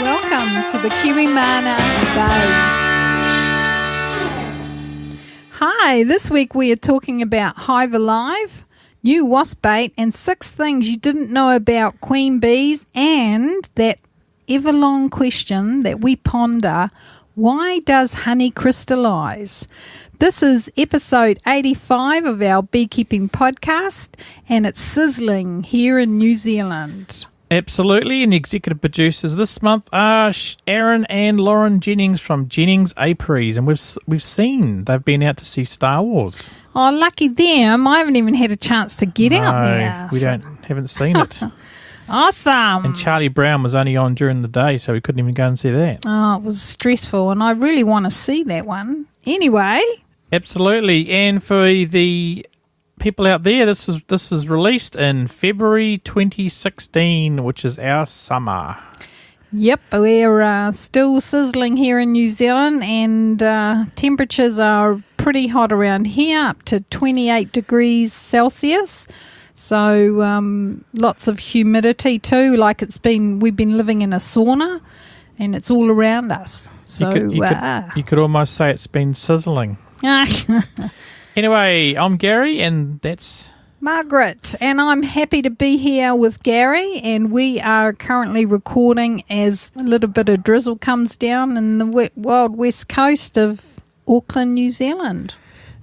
Welcome to the Kiwi Mana Bay. Hi, this week we are talking about Hive Alive, new wasp bait, and 6 things you didn't know about queen bees, and that ever-long question that we ponder, why does honey crystallize? This is episode 85 of our Beekeeping podcast, and it's Sizzling here in New Zealand. Absolutely, and the executive producers this month are Aaron and Lauren Jennings from Jennings Apiaries, and we've seen they've been out to see Star Wars. Oh, lucky them! I haven't even had a chance to get out there. We haven't seen it. Awesome! And Charlie Brown was only on during the day, so we couldn't even go and see that. Oh, it was stressful, and I really want to see that one. Anyway, absolutely, and for the people out there, this is released in February 2016, which is our summer. Yep, we're still sizzling here in New Zealand, and temperatures are pretty hot around here, up to 28 degrees Celsius. So lots of humidity too, like we've been living in a sauna, and it's all around us. So you could almost say it's been sizzling. Anyway, I'm Gary, and that's Margaret, and I'm happy to be here with Gary, and we are currently recording as a little bit of drizzle comes down in the wild west coast of Auckland, New Zealand.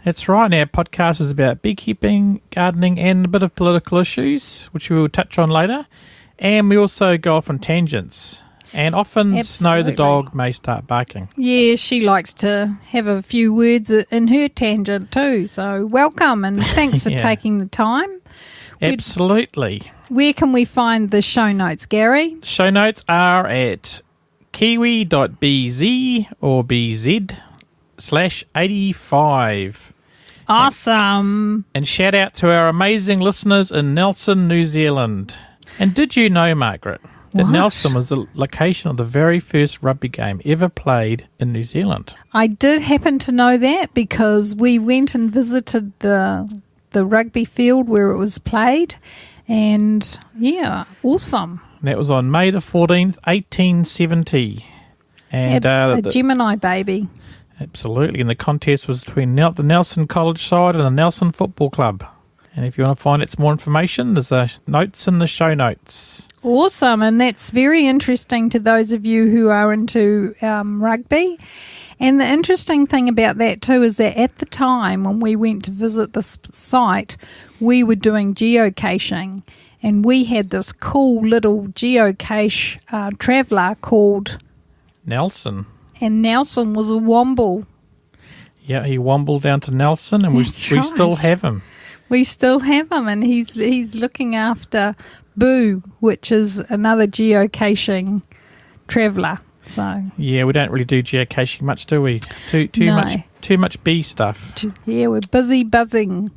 That's right. Our podcast is about beekeeping, gardening, and a bit of political issues, which we will touch on later. And we also go off on tangents. And often Absolutely. Snow the dog may start barking. Yeah, she likes to have a few words in her tangent too. So welcome, and thanks for taking the time. Absolutely. Where can we find the show notes, Gary? Show notes are at kiwi.bz or bz/85. Awesome. And shout out to our amazing listeners in Nelson, New Zealand. And did you know, Margaret, that Nelson was the location of the very first rugby game ever played in New Zealand? I did happen to know that because we went and visited the rugby field where it was played, and yeah, awesome. And that was on May the 14th, 1870. And a Gemini baby. Absolutely, and the contest was between the Nelson College side and the Nelson Football Club. And if you want to find out some more information, there's notes in the show notes. Awesome, and that's very interesting to those of you who are into rugby. And the interesting thing about that too is that at the time when we went to visit this site, we were doing geocaching, and we had this cool little geocache traveller called Nelson. And Nelson was a womble. Yeah, he wombled down to Nelson, and we still have him. We still have him, and he's looking after Boo, which is another geocaching traveller. So yeah, we don't really do geocaching much, do we? Too much bee stuff. Yeah, we're busy buzzing.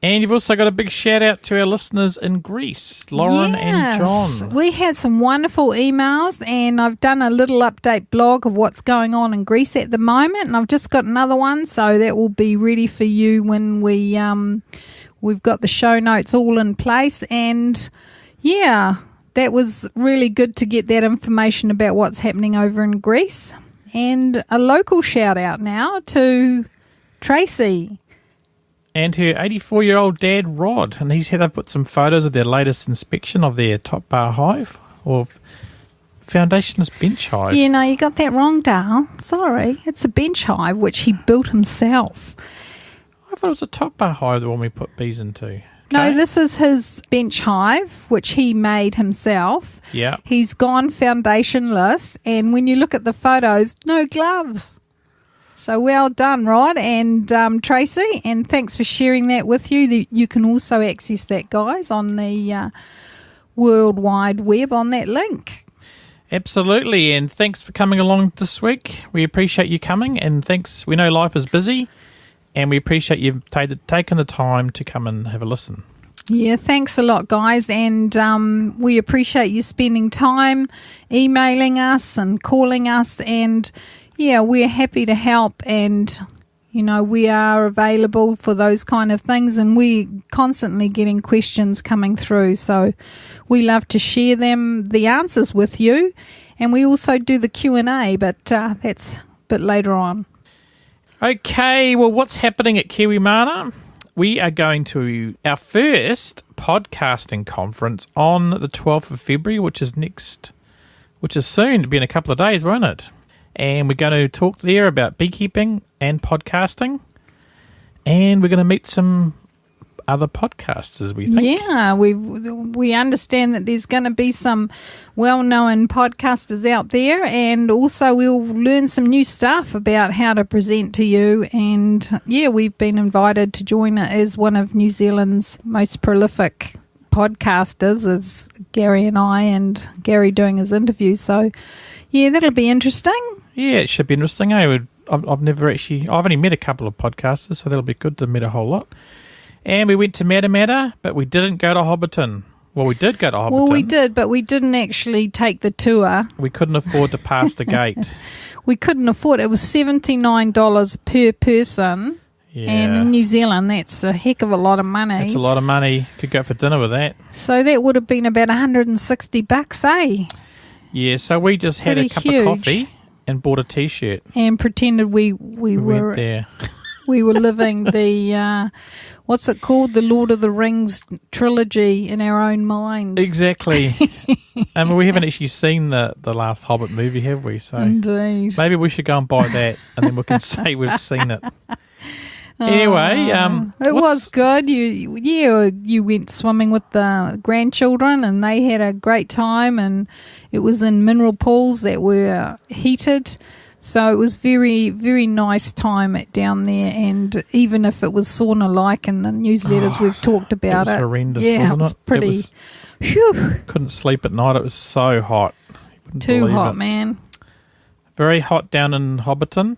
And you've also got a big shout out to our listeners in Greece, Lauren and John. We had some wonderful emails, and I've done a little update blog of what's going on in Greece at the moment, and I've just got another one, so that will be ready for you when we've got the show notes all in place. And yeah, that was really good to get that information about what's happening over in Greece. And a local shout out now to Tracy. And her 84-year-old dad, Rod. And they've put some photos of their latest inspection of their top bar hive, or foundationless bench hive. Yeah, no, you got that wrong, Dale. Sorry. It's a bench hive, which he built himself. I thought it was a top bar hive, the one we put bees into. Okay. No, this is his bench hive, which he made himself. Yeah. He's gone foundationless, and when you look at the photos, no gloves. So well done, Rod and Tracy, and thanks for sharing that with you. You can also access that, guys, on the World Wide Web on that link. Absolutely, and thanks for coming along this week. We appreciate you coming, and thanks. We know life is busy, and we appreciate you taking the time to come and have a listen. Yeah, thanks a lot, guys, and we appreciate you spending time emailing us and calling us, and yeah, we're happy to help, and we are available for those kind of things, and we're constantly getting questions coming through, so we love to share the answers with you. And we also do the Q&A, but that's a bit later on. Okay, well, what's happening at Kiwi Mana? We are going to our first podcasting conference on the 12th of February, which is soon to be in a couple of days, won't it? And we're going to talk there about beekeeping and podcasting. And we're going to meet some other podcasters, we think. Yeah, we understand that there's going to be some well-known podcasters out there, and also we'll learn some new stuff about how to present to you. And yeah, we've been invited to join as one of New Zealand's most prolific podcasters, as Gary and I, and Gary doing his interview. So yeah, that'll be interesting. Yeah, it should be interesting. I've only met a couple of podcasters, so that'll be good to meet a whole lot. And we went to Matamata, but we didn't go to Hobbiton. Well, we did go to Hobbiton. Well, we did, but we didn't actually take the tour. We couldn't afford to pass the gate. We couldn't afford it. It was $79 per person. Yeah. And in New Zealand, that's a heck of a lot of money. That's a lot of money. Could go for dinner with that. So that would have been about $160, eh? Yeah, so we just had a cup of coffee and bought a T-shirt. And pretended we were there. We were living the... what's it called? The Lord of the Rings trilogy in our own minds. Exactly. We haven't actually seen the last Hobbit movie, have we? So indeed. Maybe we should go and buy that, and then we can say we've seen it. Anyway, it was good. You went swimming with the grandchildren, and they had a great time, and it was in mineral pools that were heated. So it was very, very nice time down there, and even if it was sauna-like in the newsletters, we've talked about it. It was horrendous, yeah, wasn't it was pretty. Phew. Couldn't sleep at night. It was so hot. Too hot, man. Very hot down in Hobbiton.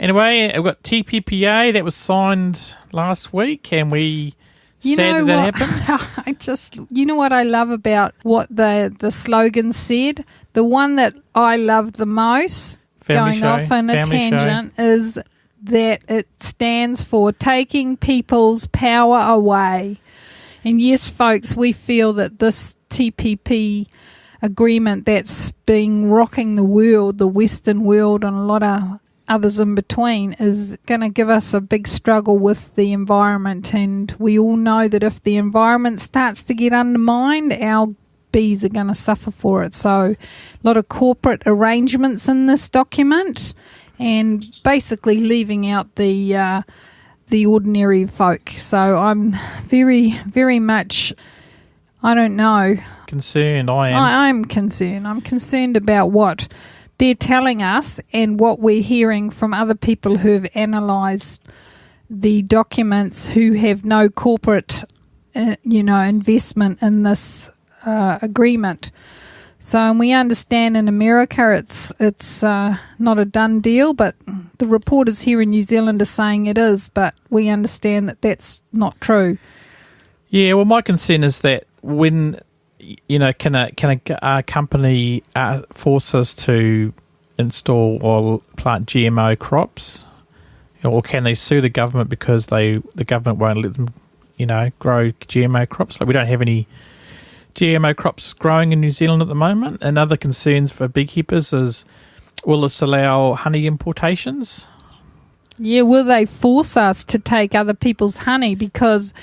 Anyway, I've got TPPA that was signed last week, and we sad that happened. You know what I love about what the slogan said? The one that I love the most. Going off on a tangent is that it stands for taking people's power away. And yes, folks, we feel that this TPP agreement that's been rocking the world, the Western world, and a lot of others in between, is going to give us a big struggle with the environment. And we all know that if the environment starts to get undermined, our bees are going to suffer for it. So a lot of corporate arrangements in this document, and basically leaving out the ordinary folk. So I'm very, very much, I don't know. Concerned, I'm concerned. I'm concerned about what they're telling us and what we're hearing from other people who have analysed the documents, who have no corporate, investment in this agreement. So we understand in America it's not a done deal, but the reporters here in New Zealand are saying it is, but we understand that that's not true. Yeah, well, my concern is that when, can a company force us to install or plant GMO crops, or can they sue the government because the government won't let them, grow GMO crops? Like, we don't have any GMO crops growing in New Zealand at the moment. And other concerns for beekeepers is, will this allow honey importations? Yeah, will they force us to take other people's honey, because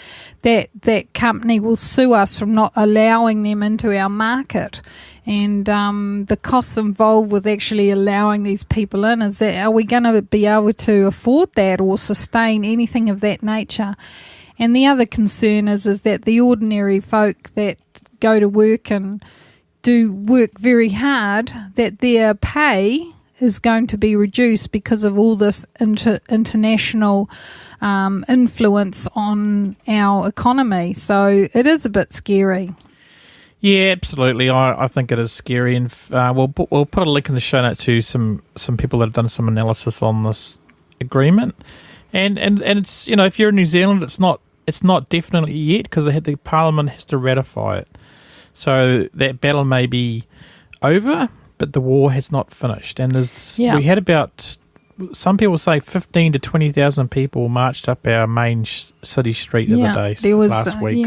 that company will sue us from not allowing them into our market? And the costs involved with actually allowing these people in, are we going to be able to afford that or sustain anything of that nature? And the other concern is that the ordinary folk that go to work and do work very hard, that their pay is going to be reduced because of all this international influence on our economy. So it is a bit scary. Yeah, absolutely. I think it is scary, and we'll put a link in the show note to some people that have done some analysis on this agreement. And it's, if you're in New Zealand, it's not definitely yet, because the Parliament has to ratify it. So that battle may be over, but the war has not finished. And we had about, some people say 15 to 20,000 people marched up our main city street the other day last week.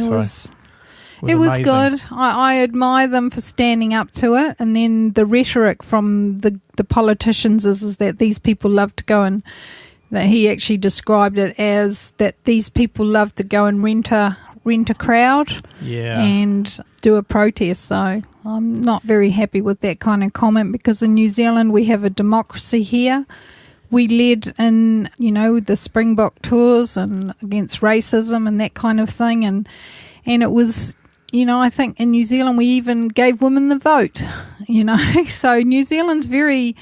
It was amazing. good. I admire them for standing up to it. And then the rhetoric from the politicians is that these people love to go and, that he actually described it as that these people love to go and rent a crowd and do a protest. So I'm not very happy with that kind of comment, because in New Zealand we have a democracy here. We led in, the Springbok tours and against racism and that kind of thing. And it was, I think in New Zealand we even gave women the vote, So New Zealand's very,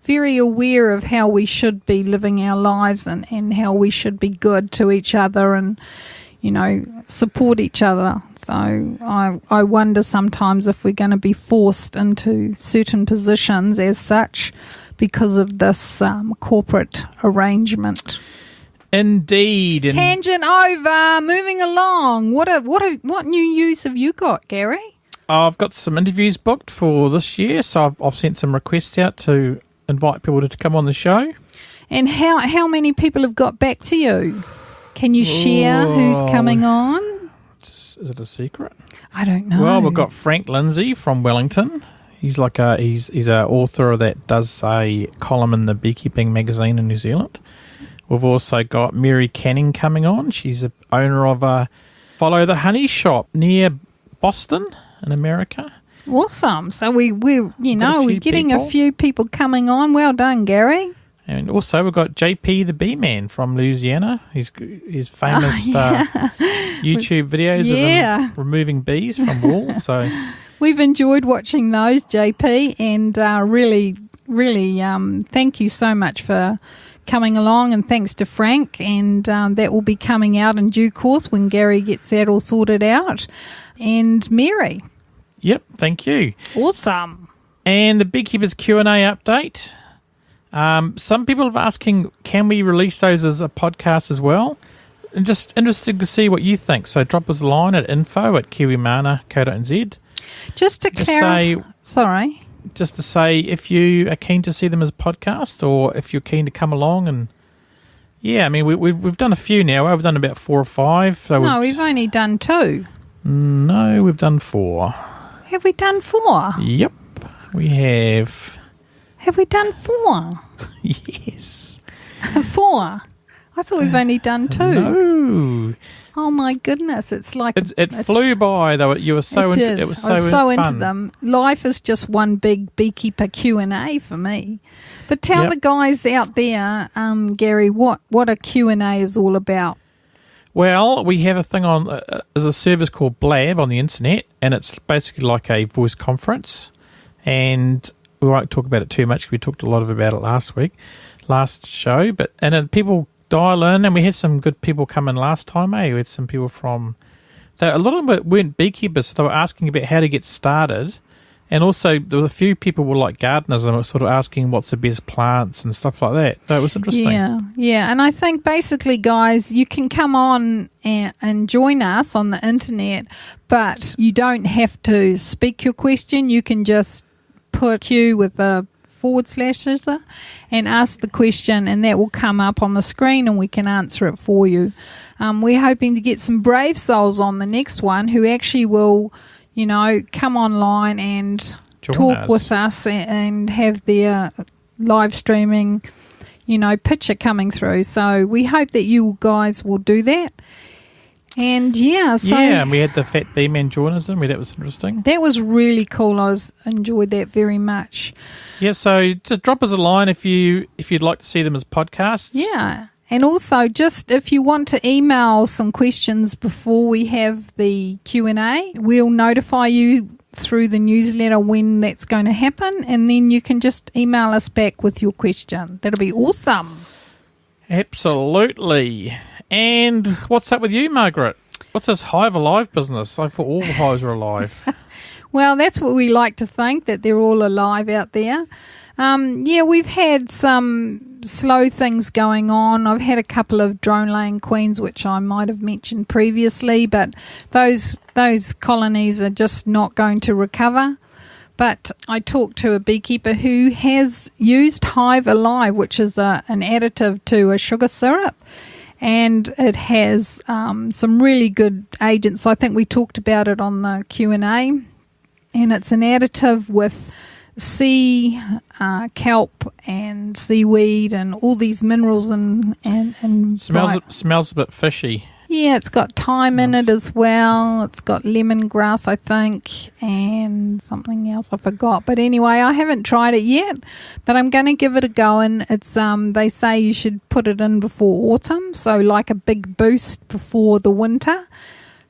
very aware of how we should be living our lives and how we should be good to each other and, support each other. So I wonder sometimes if we're going to be forced into certain positions as such because of this corporate arrangement. Indeed. Tangent over. Moving along. What new news have you got, Gary? I've got some interviews booked for this year, so I've sent some requests out to invite people to come on the show. And how many people have got back to you? Can you share who's coming on? Is it a secret? I don't know. Well, we've got Frank Lindsay from Wellington. He's he's a author that does a column in the Beekeeping magazine in New Zealand. We've also got Mary Canning coming on. She's the owner of a Follow the Honey shop near Boston in America. Awesome. So we're getting a few people coming on. Well done, Gary. And also we've got JP the Bee Man from Louisiana. His famous YouTube videos of him removing bees from wool. So we've enjoyed watching those, JP, and really, really thank you so much for coming along, and thanks to Frank, and that will be coming out in due course when Gary gets that all sorted out. And Mary. Yep, thank you. Awesome. And the Beekeepers Q&A update. Some people are asking, can we release those as a podcast as well? And just interested to see what you think. So drop us a line at info@kiwimana.co.nz. Just to clarify, sorry. Just to say if you are keen to see them as a podcast, or if you're keen to come along. And we've done a few now. We've done about 4 or 5. So no, we've only done 2. No, we've done 4. Have we done 4? Yep, we have. Have we done 4? Yes. 4? I thought we've only done 2. No. Oh my goodness! It's like it flew by though. You were so into it. Was so into them. Life is just one big beekeeper Q&A for me. But tell the guys out there, Gary, what a Q&A is all about. Well, we have a thing on there's a service called Blab on the internet, and it's basically like a voice conference. And we won't talk about it too much. We talked a lot about it last show. And then people dial in, and we had some good people come in last time. We had some people from, so a lot of them weren't beekeepers, so they were asking about how to get started, and also there were a few people were like gardeners and were sort of asking what's the best plants and stuff like that. So it was interesting. Yeah, and I think basically, guys, you can come on and join us on the internet, but you don't have to speak your question. You can just put Q with a / and ask the question, and that will come up on the screen and we can answer it for you. We're hoping to get some brave souls on the next one who actually will, come online and talk with us and have their live streaming, picture coming through. So we hope that you guys will do that. And and we had the Fat Bee Man join us, and that was interesting. That was really cool. I enjoyed that very much. Yeah, so just drop us a line if you'd like to see them as podcasts. Yeah, and also just if you want to email some questions before we have the Q&A, we'll notify you through the newsletter when that's going to happen, and then you can just email us back with your question. That'll be awesome. Absolutely. And what's up with you, Margaret? What's this Hive Alive business? I thought all the hives are alive. Well, that's what we like to think, that they're all alive out there. We've had some slow things going on. I've had a couple of drone-laying queens, which I might have mentioned previously, but those colonies are just not going to recover. But I talked to a beekeeper who has used Hive Alive, which is an additive to a sugar syrup, and it has some really good agents. I think we talked about it on the Q&A, and it's an additive with sea kelp and seaweed and all these minerals and smells a bit fishy. Yeah, it's got thyme in it as well. It's got lemongrass, I think, and something else I forgot. But anyway, I haven't tried it yet, but I'm going to give it a go. And it's they say you should put it in before autumn, so like a big boost before the winter.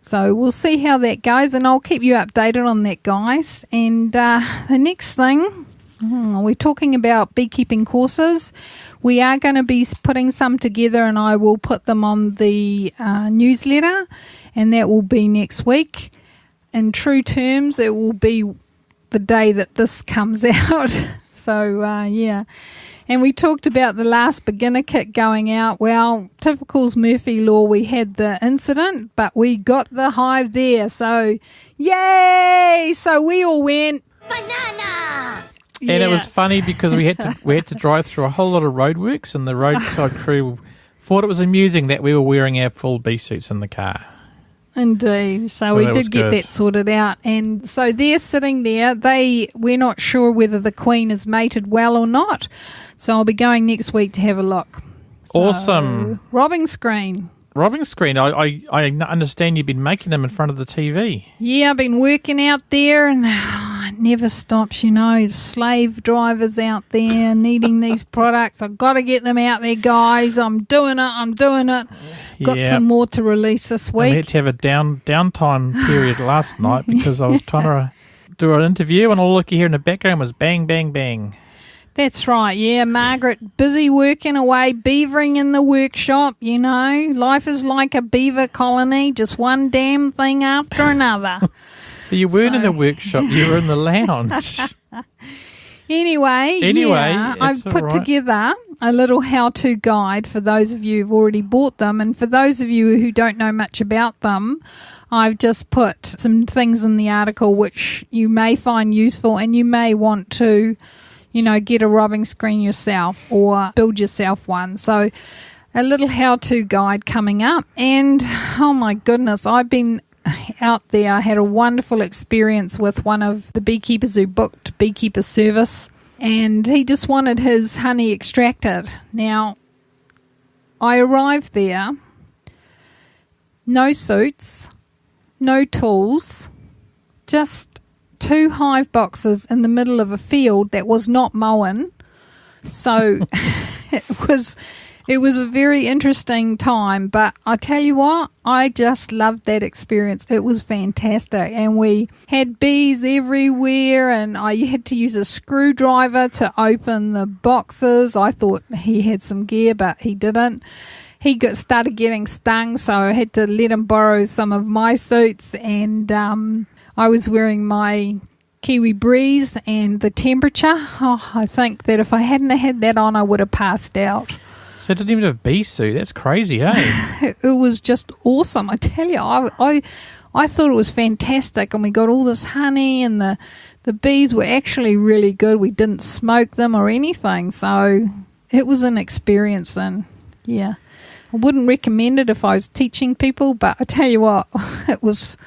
So we'll see how that goes, and I'll keep you updated on that, guys. And the next thing, we're talking about beekeeping courses. We are going to be putting some together, and I will put them on the newsletter, and that will be next week. In true terms, it will be the day that this comes out. So, yeah. And we talked about the last beginner kit going out. Well, typical's Murphy Law, we had the incident, but we got the hive there. So, yay! So we all went banana! Yeah. And it was funny because we had to drive through a whole lot of roadworks, and the roadside crew thought it was amusing that we were wearing our full bee suits in the car. Indeed. So we did get that sorted out. And so they're sitting there. We're not sure whether the queen is mated well or not. So I'll be going next week to have a look. So, awesome. Robbing screen. I understand you've been making them in front of the TV. Yeah, I've been working out there, and it never stops, slave drivers out there needing these products. I've got to get them out there, guys. I'm doing it. Got some more to release this week. And we had to have a downtime period last night because I was trying to do an interview, and all look you hear in the background was bang, bang, bang. That's right, yeah. Margaret, busy working away, beavering in the workshop, Life is like a beaver colony, just one damn thing after another. You weren't in the workshop, you were in the lounge. Anyway, yeah, I've put together a little how-to guide for those of you who've already bought them. And for those of you who don't know much about them, I've just put some things in the article which you may find useful, and you may want to get a robbing screen yourself or build yourself one. So a little how-to guide coming up. And, oh my goodness, I've been out there. I had a wonderful experience with one of the beekeepers who booked beekeeper service, and he just wanted his honey extracted. Now, I arrived there, no suits, no tools, just 2 hive boxes in the middle of a field that was not mown. So it was a very interesting time, but I tell you what, I just loved that experience. It was fantastic, and we had bees everywhere, and I had to use a screwdriver to open the boxes. I thought he had some gear, but he didn't. He started getting stung, so I had to let him borrow some of my suits, and I was wearing my Kiwi Breeze, and the temperature, I think that if I hadn't had that on, I would have passed out. So it didn't even have a bee suit. That's crazy, hey? It was just awesome. I tell you, I thought it was fantastic, and we got all this honey, and the bees were actually really good. We didn't smoke them or anything, so it was an experience, and yeah. I wouldn't recommend it if I was teaching people, but I tell you what, it was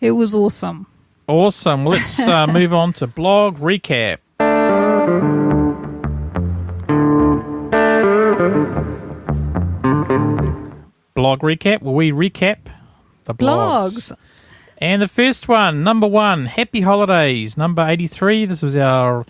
awesome. Awesome. Let's move on to blog recap. Blog recap, where we recap the blogs. And the first one, number 1, Happy Holidays, number 83. This was our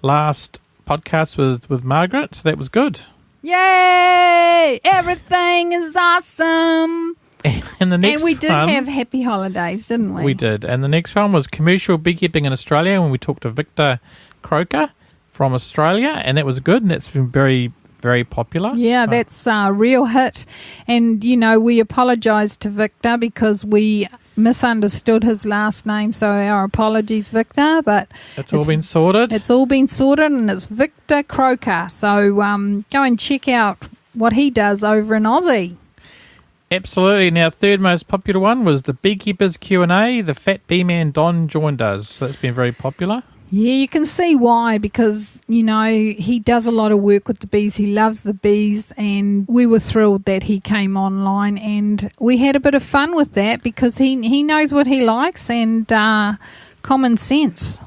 last podcast with Margaret, so that was good. Yay! Everything is awesome. And the next and we did have Happy Holidays, didn't we? We did. And the next one was Commercial Beekeeping in Australia, when we talked to Victor Croker from Australia, and that was good, and that's been very, very popular. Yeah, so that's a real hit. And, we apologise to Victor because we misunderstood his last name, so our apologies, Victor. But it's all been sorted. It's all been sorted, and it's Victor Croker. So go and check out what he does over in Aussie. Absolutely. Now, third most popular one was the Beekeepers Q&A. The Fat Bee Man Don joined us. So that's been very popular. Yeah, you can see why, because, he does a lot of work with the bees. He loves the bees, and we were thrilled that he came online, and we had a bit of fun with that because he knows what he likes and common sense.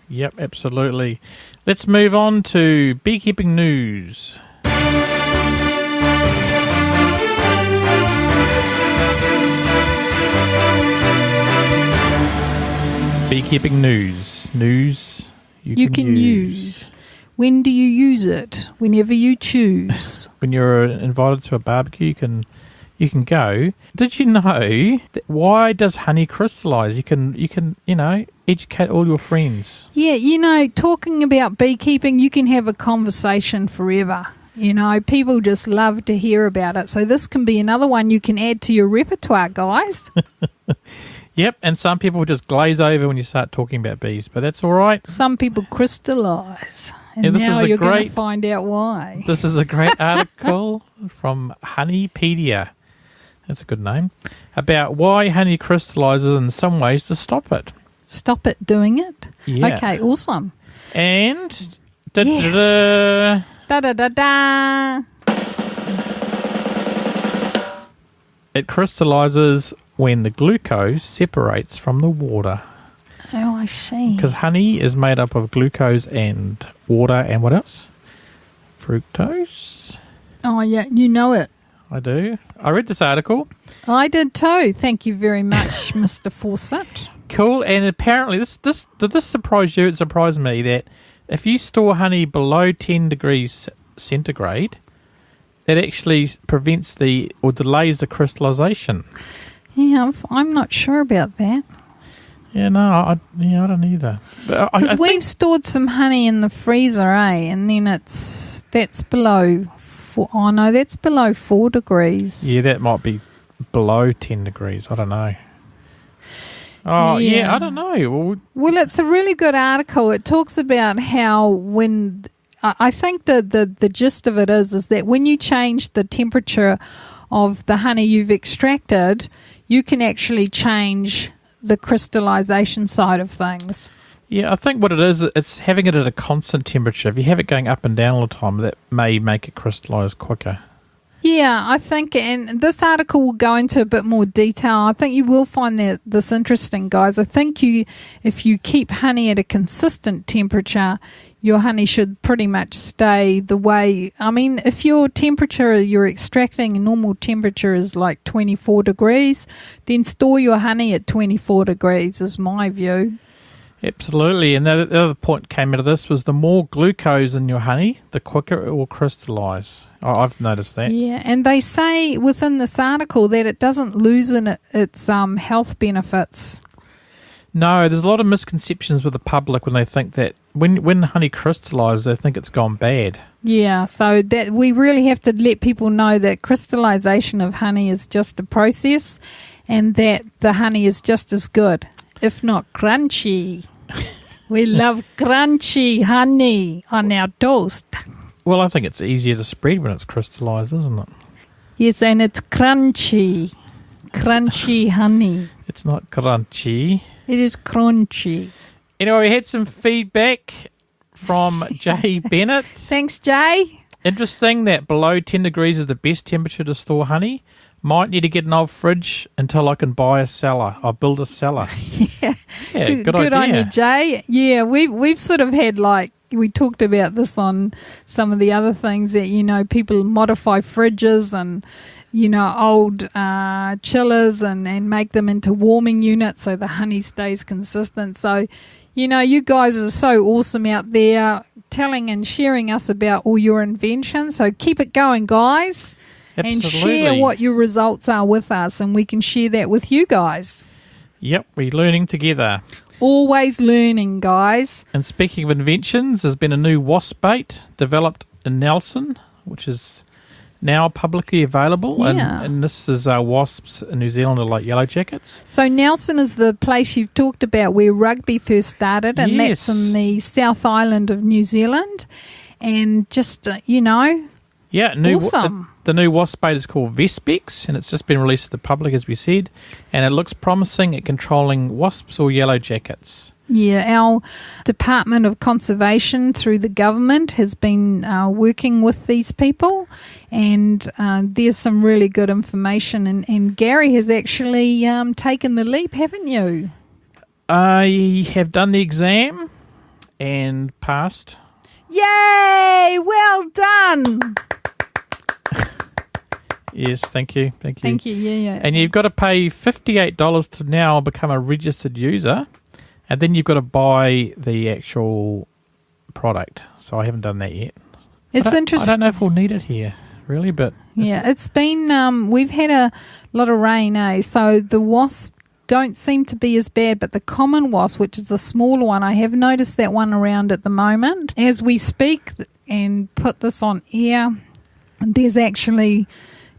Yep, absolutely. Let's move on to beekeeping news. Beekeeping news. News you can use. When do you use it? Whenever you choose. When you're invited to a barbecue, you can go. Did you know that why does honey crystallize? You can educate all your friends. Yeah, talking about beekeeping, you can have a conversation forever. People just love to hear about it. So this can be another one you can add to your repertoire, guys. Yep, and some people just glaze over when you start talking about bees, but that's all right. Some people crystallize, and now you're going to find out why. This is a great article from Honeypedia. That's a good name. About why honey crystallizes and some ways to stop it. Stop it doing it? Yeah. Okay, awesome. And... Yes. Da-da-da-da. It crystallizes when the glucose separates from the water. Oh, I see. Because honey is made up of glucose and water and what else? Fructose. Oh, yeah, you know it. I do. I read this article. I did too. Thank you very much, Mr. Fawcett. Cool. And apparently, did this surprise you? It surprised me that if you store honey below 10 degrees centigrade, it actually prevents or delays the crystallization. Yeah, I'm not sure about that. Yeah, no, I don't either. Because we've stored some honey in the freezer, and then that's below 4. Oh no, that's below 4 degrees. Yeah, that might be below 10 degrees. I don't know. Oh, yeah, I don't know. Well, it's a really good article. It talks about how when... I think the gist of it is that when you change the temperature of the honey you've extracted, you can actually change the crystallization side of things. Yeah, I think what it is, it's having it at a constant temperature. If you have it going up and down all the time, that may make it crystallize quicker. Yeah, I think, and this article will go into a bit more detail. I think you will find this interesting, guys. I think if you keep honey at a consistent temperature, your honey should pretty much stay the way. I mean, if your temperature you're extracting, a normal temperature is like 24 degrees, then store your honey at 24 degrees is my view. Absolutely. And the other point came out of this was the more glucose in your honey, the quicker it will crystallize. I've noticed that. Yeah, and they say within this article that it doesn't lose in its health benefits. No, there's a lot of misconceptions with the public when they think that when honey crystallizes, they think it's gone bad. Yeah, so that we really have to let people know that crystallization of honey is just a process and that the honey is just as good, if not crunchy. We love crunchy honey on our toast. Well, I think it's easier to spread when it's crystallized, isn't it? Yes, and it's crunchy. Crunchy honey. It's not crunchy. It is crunchy. Anyway, we had some feedback from Jay Bennett. Thanks, Jay. Interesting that below 10 degrees is the best temperature to store honey. Might need to get an old fridge until I can buy a cellar. I'll build a cellar. Yeah, good idea. On you, Jay. Yeah, we've sort of had we talked about this on some of the other things that, people modify fridges and, old chillers and make them into warming units so the honey stays consistent. So, you guys are so awesome out there telling and sharing us about all your inventions. So keep it going, guys. Absolutely. And share what your results are with us, and we can share that with you guys. Yep, we're learning together. Always learning, guys. And speaking of inventions, there's been a new wasp bait developed in Nelson, which is now publicly available. Yeah. And this is wasps in New Zealand are like yellow jackets. So Nelson is the place you've talked about where rugby first started, and yes. That's in the South Island of New Zealand. And just, Yeah, awesome. The new wasp bait is called Vespex, and it's just been released to the public, as we said, and it looks promising at controlling wasps or yellow jackets. Yeah, our Department of Conservation through the government has been working with these people, and there's some really good information. And Gary has actually taken the leap, haven't you? I have done the exam and passed. Yay! Well done! Yes, thank you. Thank you, yeah. And you've got to pay $58 to now become a registered user. And then you've got to buy the actual product. So I haven't done that yet. It's interesting. I don't know if we'll need it here, really, but... It's been... we've had a lot of rain, so the wasps don't seem to be as bad, but the common wasp, which is a smaller one, I have noticed that one around at the moment. As we speak and put this on air, there's actually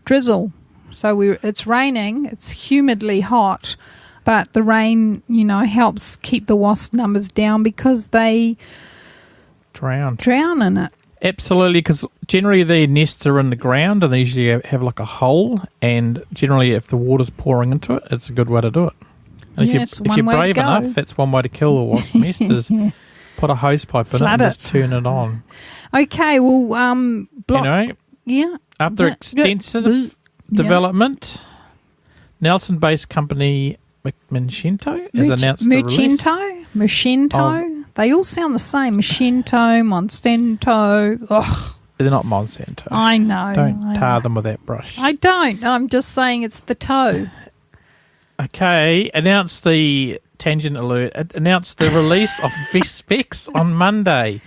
drizzle. So it's raining, it's humidly hot, but the rain, helps keep the wasp numbers down because they drown in it. Absolutely, because generally their nests are in the ground and they usually have like a hole, and generally if the water's pouring into it, it's a good way to do it. And if you're brave enough, that's one way to kill the wasp nest is put a hose pipe in it and just turn it on. Okay, well, after extensive development, Nelson-based company Monsanto has announced the release. Monsanto. They all sound the same. Monsanto. Ugh. They're not Monsanto. I know. Don't tar them with that brush. I don't. I'm just saying it's the toe. Okay. Announced the tangent alert. Announced the release of Vespex on Monday.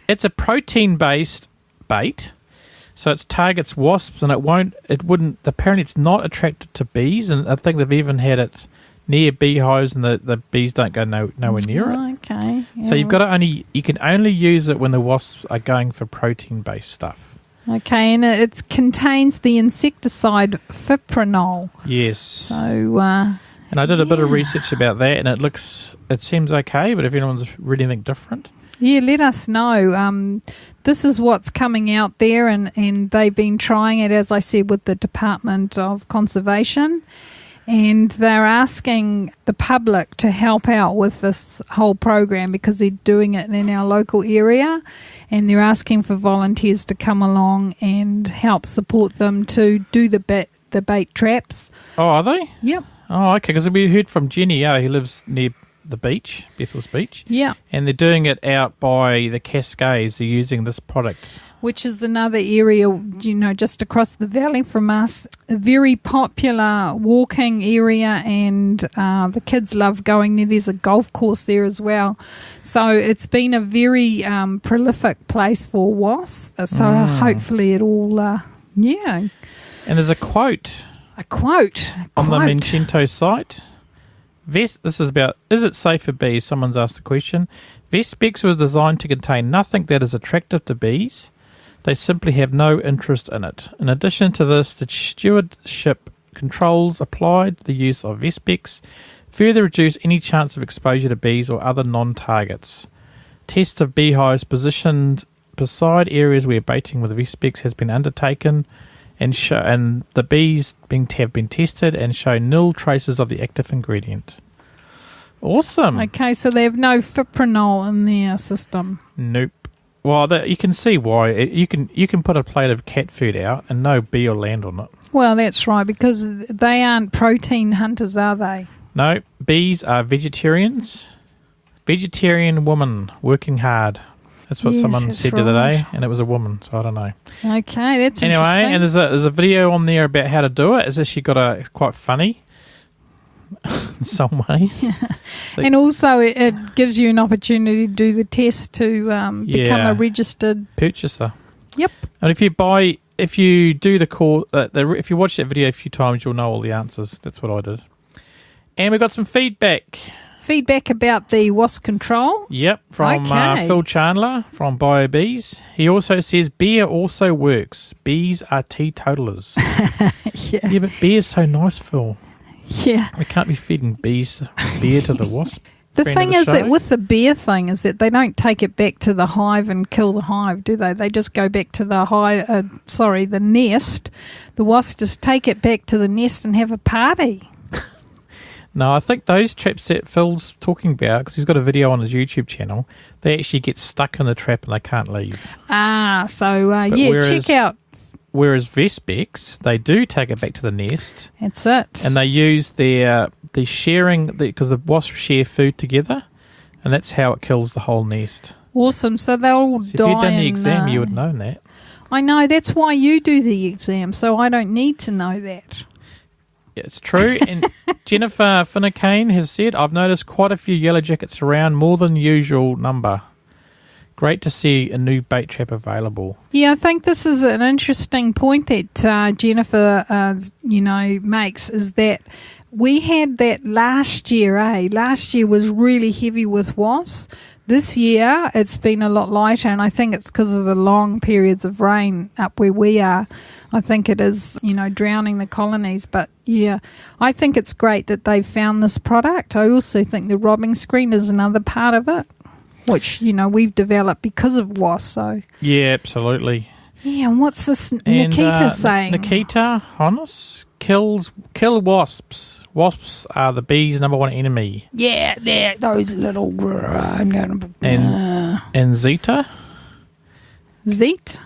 It's a protein-based bait. So it targets wasps, and apparently it's not attracted to bees, and I think they've even had it near beehives, and the bees don't go nowhere near it. Okay. Yeah. So you can only use it when the wasps are going for protein-based stuff. Okay, and it contains the insecticide fipronil. Yes. So, and I did a bit of research about that, and it seems okay, but if anyone's read anything different. Yeah, let us know. This is what's coming out there, and they've been trying it, as I said, with the Department of Conservation, and they're asking the public to help out with this whole program because they're doing it in our local area, and they're asking for volunteers to come along and help support them to do the bait traps. Oh, are they? Yep. Oh, okay, because we heard from Jenny, who lives near the beach, Bethel's Beach. Yeah. And they're doing it out by the Cascades. They're using this product. Which is another area, just across the valley from us, a very popular walking area, and the kids love going there. There's a golf course there as well. So it's been a very prolific place for wasps. So hopefully it all, And there's a quote. On the Monsanto site. This is about, is it safe for bees? Someone's asked the question. Vespex was designed to contain nothing that is attractive to bees. They simply have no interest in it. In addition to this, the stewardship controls applied to the use of Vespex further reduce any chance of exposure to bees or other non-targets. Tests of beehives positioned beside areas where baiting with Vespex has been undertaken and the bees have been tested and show nil traces of the active ingredient. Awesome. Okay, so they have no fipronil in their system. Nope. Well, you can see why. You can put a plate of cat food out and no bee will land on it. Well, that's right, because they aren't protein hunters, are they? No, bees are vegetarians. Vegetarian woman working hard. That's what someone said the other day, and it was a woman, so I don't know. Okay, that's interesting. Anyway, and there's a video on there about how to do it. It's actually it's quite funny in some ways. And also it gives you an opportunity to do the test to become a registered purchaser. Yep. And if you do the call, if you watch that video a few times, you'll know all the answers. That's what I did. And we got some feedback. Feedback about the wasp control? Yep, from Phil Chandler from BioBees. He also says beer also works. Bees are teetotalers. Yeah, but beer is so nice, Phil. Yeah. We can't be feeding beer to the wasp. The thing is that with the beer thing is that they don't take it back to the hive and kill the hive, do they? They just go back to the nest. The wasps just take it back to the nest and have a party. No, I think those traps that Phil's talking about, because he's got a video on his YouTube channel, they actually get stuck in the trap and they can't leave. Check out. Whereas Vespex, they do take it back to the nest. That's it. And they use the sharing, because the wasps share food together, and that's how it kills the whole nest. Awesome. So they'll die. If you'd done the exam, you would have known that. I know. That's why you do the exam, so I don't need to know that. Yeah, it's true. And Jennifer Finnecane has said, I've noticed quite a few yellow jackets around, more than usual number. Great to see a new bait trap available. Yeah, I think this is an interesting point that Jennifer, makes, is that we had that last year, Last year was really heavy with wasps. This year, it's been a lot lighter, and I think it's because of the long periods of rain up where we are. I think it is, drowning the colonies. But, yeah, I think it's great that they've found this product. I also think the robbing screen is another part of it, which, we've developed because of wasps. So. Yeah, absolutely. Yeah, and what's this Nikita saying? Nikita Honus, kill wasps. Wasps are the bees' number one enemy. Yeah, they're those little... And Zeta? Zete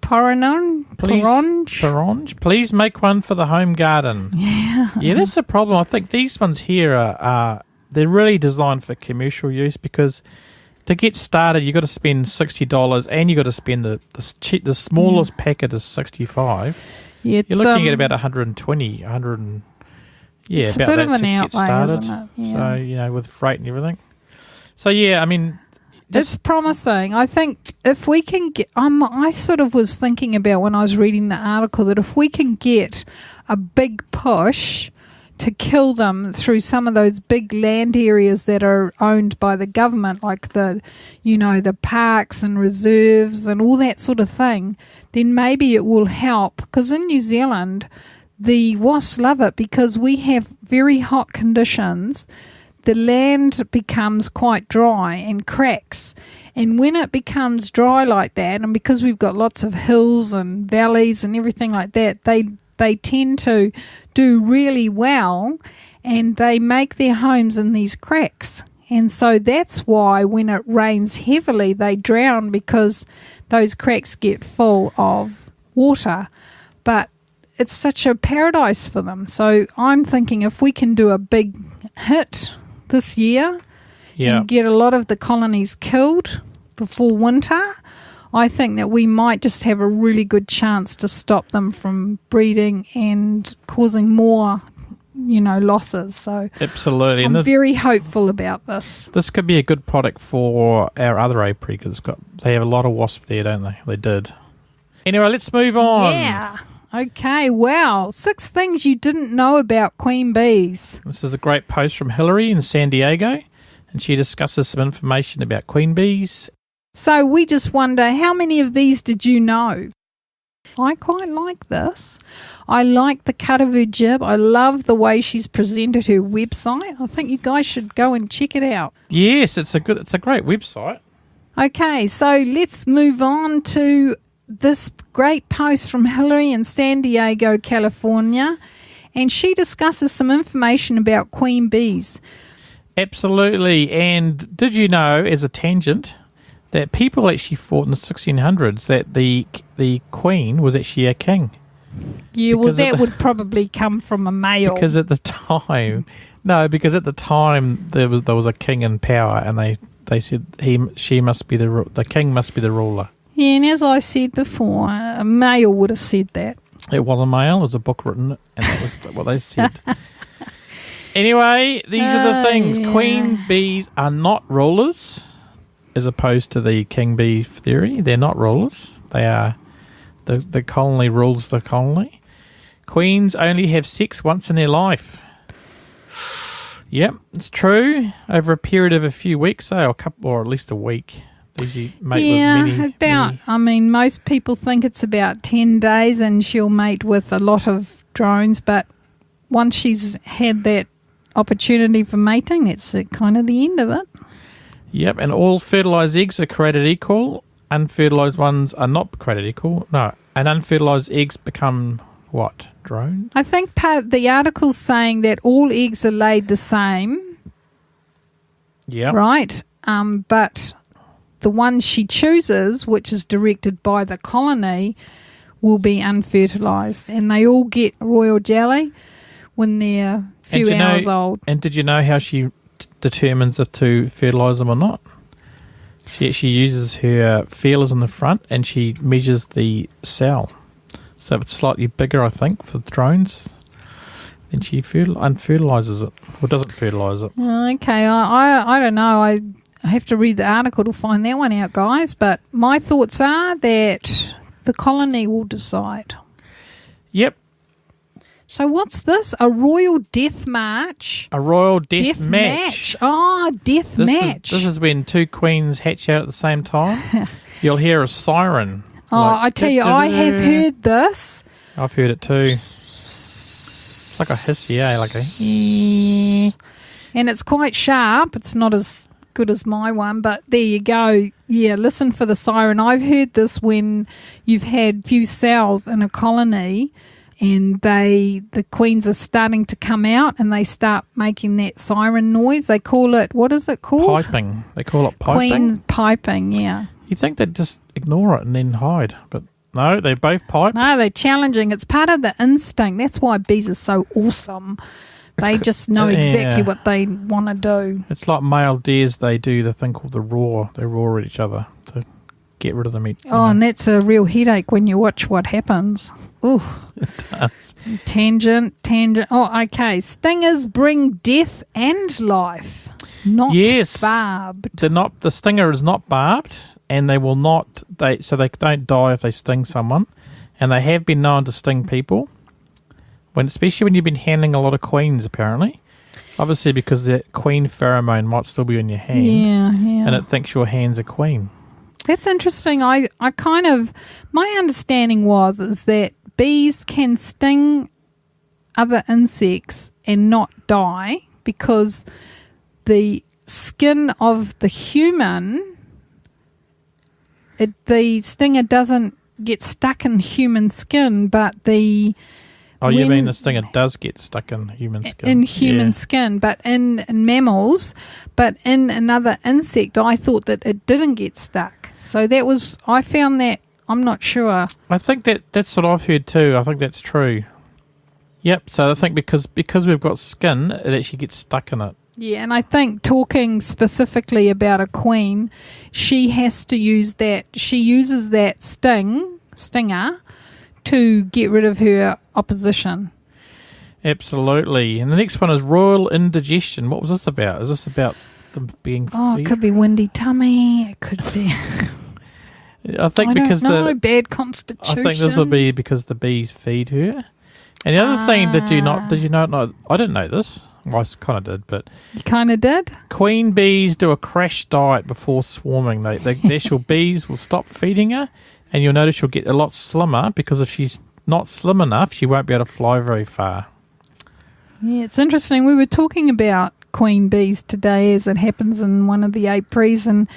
Porange. Please make one for the home garden. Yeah, that's the problem. I think these ones here are they're really designed for commercial use, because to get started, you've got to spend $60, and you've got to spend the smallest packet is $65. Yeah, you're looking at about 120, it's about a bit that of an to outlay, get started. isn't it? Yeah. So with freight and everything. So yeah, I mean, it's promising. I think if we can get, I sort of was thinking about when I was reading the article that if we can get a big push to kill them through some of those big land areas that are owned by the government, like the parks and reserves and all that sort of thing, then maybe it will help. Because in New Zealand, the wasps love it because we have very hot conditions. The land becomes quite dry and cracks. And when it becomes dry like that, and because we've got lots of hills and valleys and everything like that, they tend to do really well, and they make their homes in these cracks. And so that's why when it rains heavily, they drown, because those cracks get full of water. But it's such a paradise for them. So I'm thinking if we can do a big hit this year and get a lot of the colonies killed before winter, I think that we might just have a really good chance to stop them from breeding and causing more, losses. So absolutely, I'm very hopeful about this. This could be a good product for our other apiary, because they have a lot of wasp there, don't they? They did. Anyway, let's move on. Yeah. Okay, wow. 6 things you didn't know about queen bees. This is a great post from Hillary in San Diego, and she discusses some information about queen bees. So we just wonder, how many of these did you know? I quite like this. I like the cut of her jib. I love the way she's presented her website. I think you guys should go and check it out. Yes, it's a great website. Okay, so let's move on to this great post from Hillary in San Diego, California, and she discusses some information about queen bees. Absolutely. And did you know, as a tangent, that people actually thought in the 1600s that the queen was actually a king? Yeah, well, that would probably come from a male. Because at the time, there was a king in power, and they said she must be the king must be the ruler. Yeah, and as I said before, a male would have said that. It wasn't male. It was a book written, and that was what they said. Anyway, these are the things. Yeah. Queen bees are not rulers, as opposed to the king bee theory. They're not rulers. They are the colony rules the colony. Queens only have sex once in their life. Yep, it's true. Over a period of a few weeks, though, or at least a week. Most people think it's about 10 days and she'll mate with a lot of drones, but once she's had that opportunity for mating, that's kind of the end of it. Yep, and all fertilised eggs are created equal. Unfertilised ones are not created equal. No, and unfertilised eggs become What? Drone? I think the article's saying that all eggs are laid the same. Yeah. Right? But the one she chooses, which is directed by the colony, will be unfertilised. And they all get royal jelly when they're a few hours old. And did you know how she determines if to fertilise them or not? She actually uses her feelers in the front and she measures the cell. So if it's slightly bigger, I think, for drones, then she unfertilises it, or doesn't fertilise it. Okay, I don't know. I have to read the article to find that one out, guys. But my thoughts are that the colony will decide. Yep. So what's this? A royal death march? A royal death match. Oh, death match. This is when two queens hatch out at the same time. You'll hear a siren. Oh, I tell you, I have heard this. I've heard it too. It's like a hissy, like a... And it's quite sharp. It's not as good as my one, but there you go. Yeah, listen for the siren. I've heard this when you've had few cells in a colony and the queens are starting to come out and they start making that siren noise. They call it, what is it called? Piping. They call it piping. Queen piping, yeah. You think they'd just ignore it and then hide, but no, they both pipe. No, they're challenging. It's part of the instinct. That's why bees are so awesome. They just know exactly what they want to do. It's like male deers. They do the thing called the roar. They roar at each other to get rid of them. And that's a real headache when you watch what happens. Ooh. It does. Tangent. Oh, okay. Stingers bring death and life, not barbed. The stinger is not barbed. And they will not, so they don't die if they sting someone. And they have been known to sting people, especially when you've been handling a lot of queens, apparently. Obviously, because the queen pheromone might still be on your hand. Yeah. And it thinks your hand's a queen. That's interesting. My understanding is that bees can sting other insects and not die because the skin of the human... the stinger doesn't get stuck in human skin, but you mean the stinger does get stuck in human skin? In human skin, but in mammals. But in another insect, I thought that it didn't get stuck. So I found that, I'm not sure. I think that's what I've heard too. I think that's true. Yep, so I think because we've got skin, it actually gets stuck in it. Yeah, and I think talking specifically about a queen, she has to use that. She uses that stinger to get rid of her opposition. Absolutely. And the next one is royal indigestion. What was this about? Is this about them being it could be windy tummy. It could be... I think bad constitution. I think this will be because the bees feed her. And the other thing, did you not know? I didn't know this. Well, I kind of did, but... You kind of did? Queen bees do a crash diet before swarming. The actual bees will stop feeding her, and you'll notice she'll get a lot slimmer, because if she's not slim enough, she won't be able to fly very far. Yeah, it's interesting. We were talking about queen bees today, as it happens in one of the apiaries, and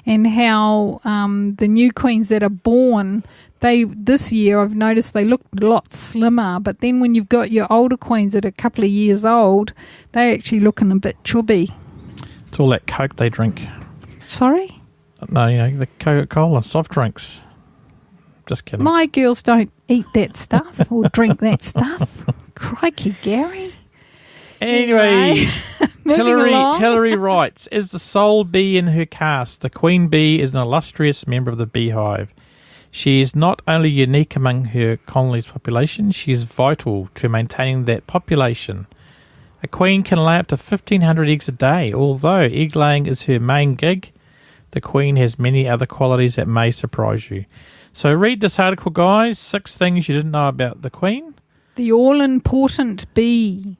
how the new queens that are born... This year I've noticed they look a lot slimmer, but then when you've got your older queens that are a couple of years old, they're actually looking a bit chubby. It's all that Coke they drink. Sorry? No, the Coca-Cola, soft drinks. Just kidding. My girls don't eat that stuff or drink that stuff. Crikey, Gary. Anyway, Hillary writes, as the sole bee in her caste, the queen bee is an illustrious member of the beehive. She is not only unique among her colony's population, she is vital to maintaining that population. A queen can lay up to 1,500 eggs a day. Although egg laying is her main gig, the queen has many other qualities that may surprise you. So read this article, guys. 6 things you didn't know about the queen. The all-important bee.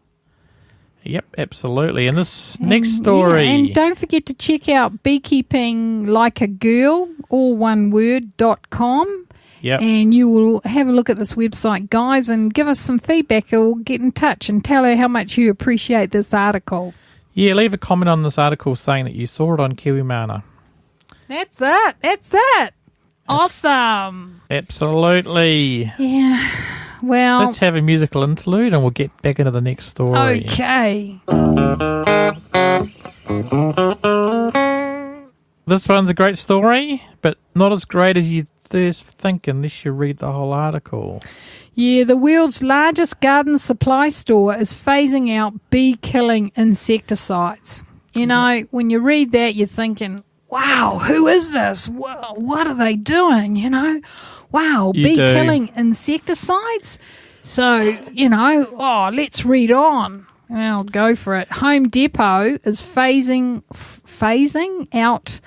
Yep, absolutely. And this next story... Yeah, and don't forget to check out Beekeeping Like a Girl, all one word, .com. Yep. And you will have a look at this website, guys, and give us some feedback, or get in touch and tell her how much you appreciate this article. Yeah, leave a comment on this article saying that you saw it on Kiwi Mana. That's it. Awesome. Absolutely. Yeah. Well, let's have a musical interlude and we'll get back into the next story. Okay. This one's a great story, but not as great as you first think unless you read the whole article. Yeah, the world's largest garden supply store is phasing out bee-killing insecticides. You know, when you read that, you're thinking, wow, who is this? What are they doing, you know? Wow, bee-killing insecticides? So, you know, let's read on. Well, go for it. Home Depot is phasing out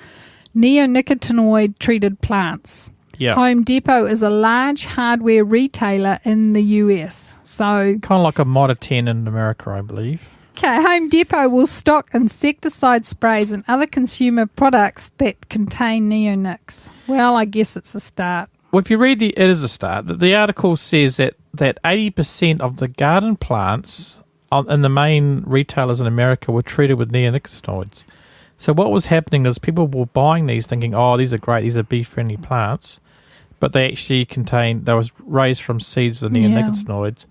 neonicotinoid-treated plants. Yeah. Home Depot is a large hardware retailer in the US. So kind of like a Mitre 10 in America, I believe. Okay, Home Depot will stock insecticide sprays and other consumer products that contain neonics. Well, I guess it's a start. Well, if you read it is a start. The article says that 80% of the garden plants in the main retailers in America were treated with neonicotinoids. So what was happening is people were buying these thinking, oh, these are great, these are bee-friendly plants. But they actually they was raised from seeds with neonicotinoids.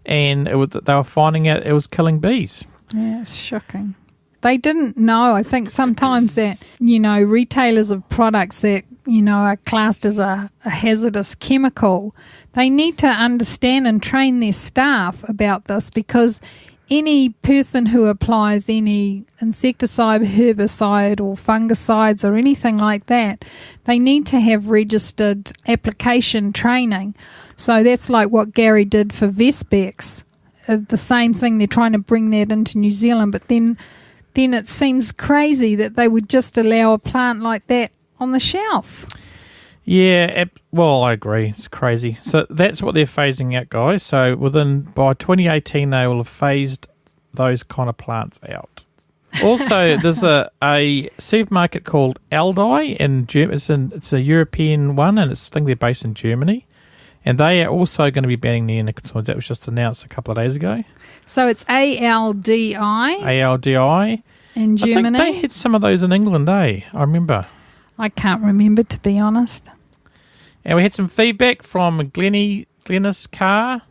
Yeah. And they were finding out it was killing bees. Yeah, it's shocking. They didn't know. I think sometimes that, you know, retailers of products that, you know, are classed as a hazardous chemical, they need to understand and train their staff about this, because any person who applies any insecticide, herbicide or fungicides or anything like that, they need to have registered application training. So that's like what Gary did for Vespex. The same thing, they're trying to bring that into New Zealand, but then it seems crazy that they would just allow a plant like that on the shelf. Yeah, well, I agree. It's crazy. So that's what they're phasing out, guys. So by 2018, they will have phased those kind of plants out. Also, there's a supermarket called Aldi in Germany. It's a European one, and I think they're based in Germany. And they are also going to be banning neonicotinoids. That was just announced a couple of days ago. So it's ALDI. ALDI. In Germany. I think they had some of those in England, I remember. I can't remember, to be honest. And we had some feedback from Glennis Carr.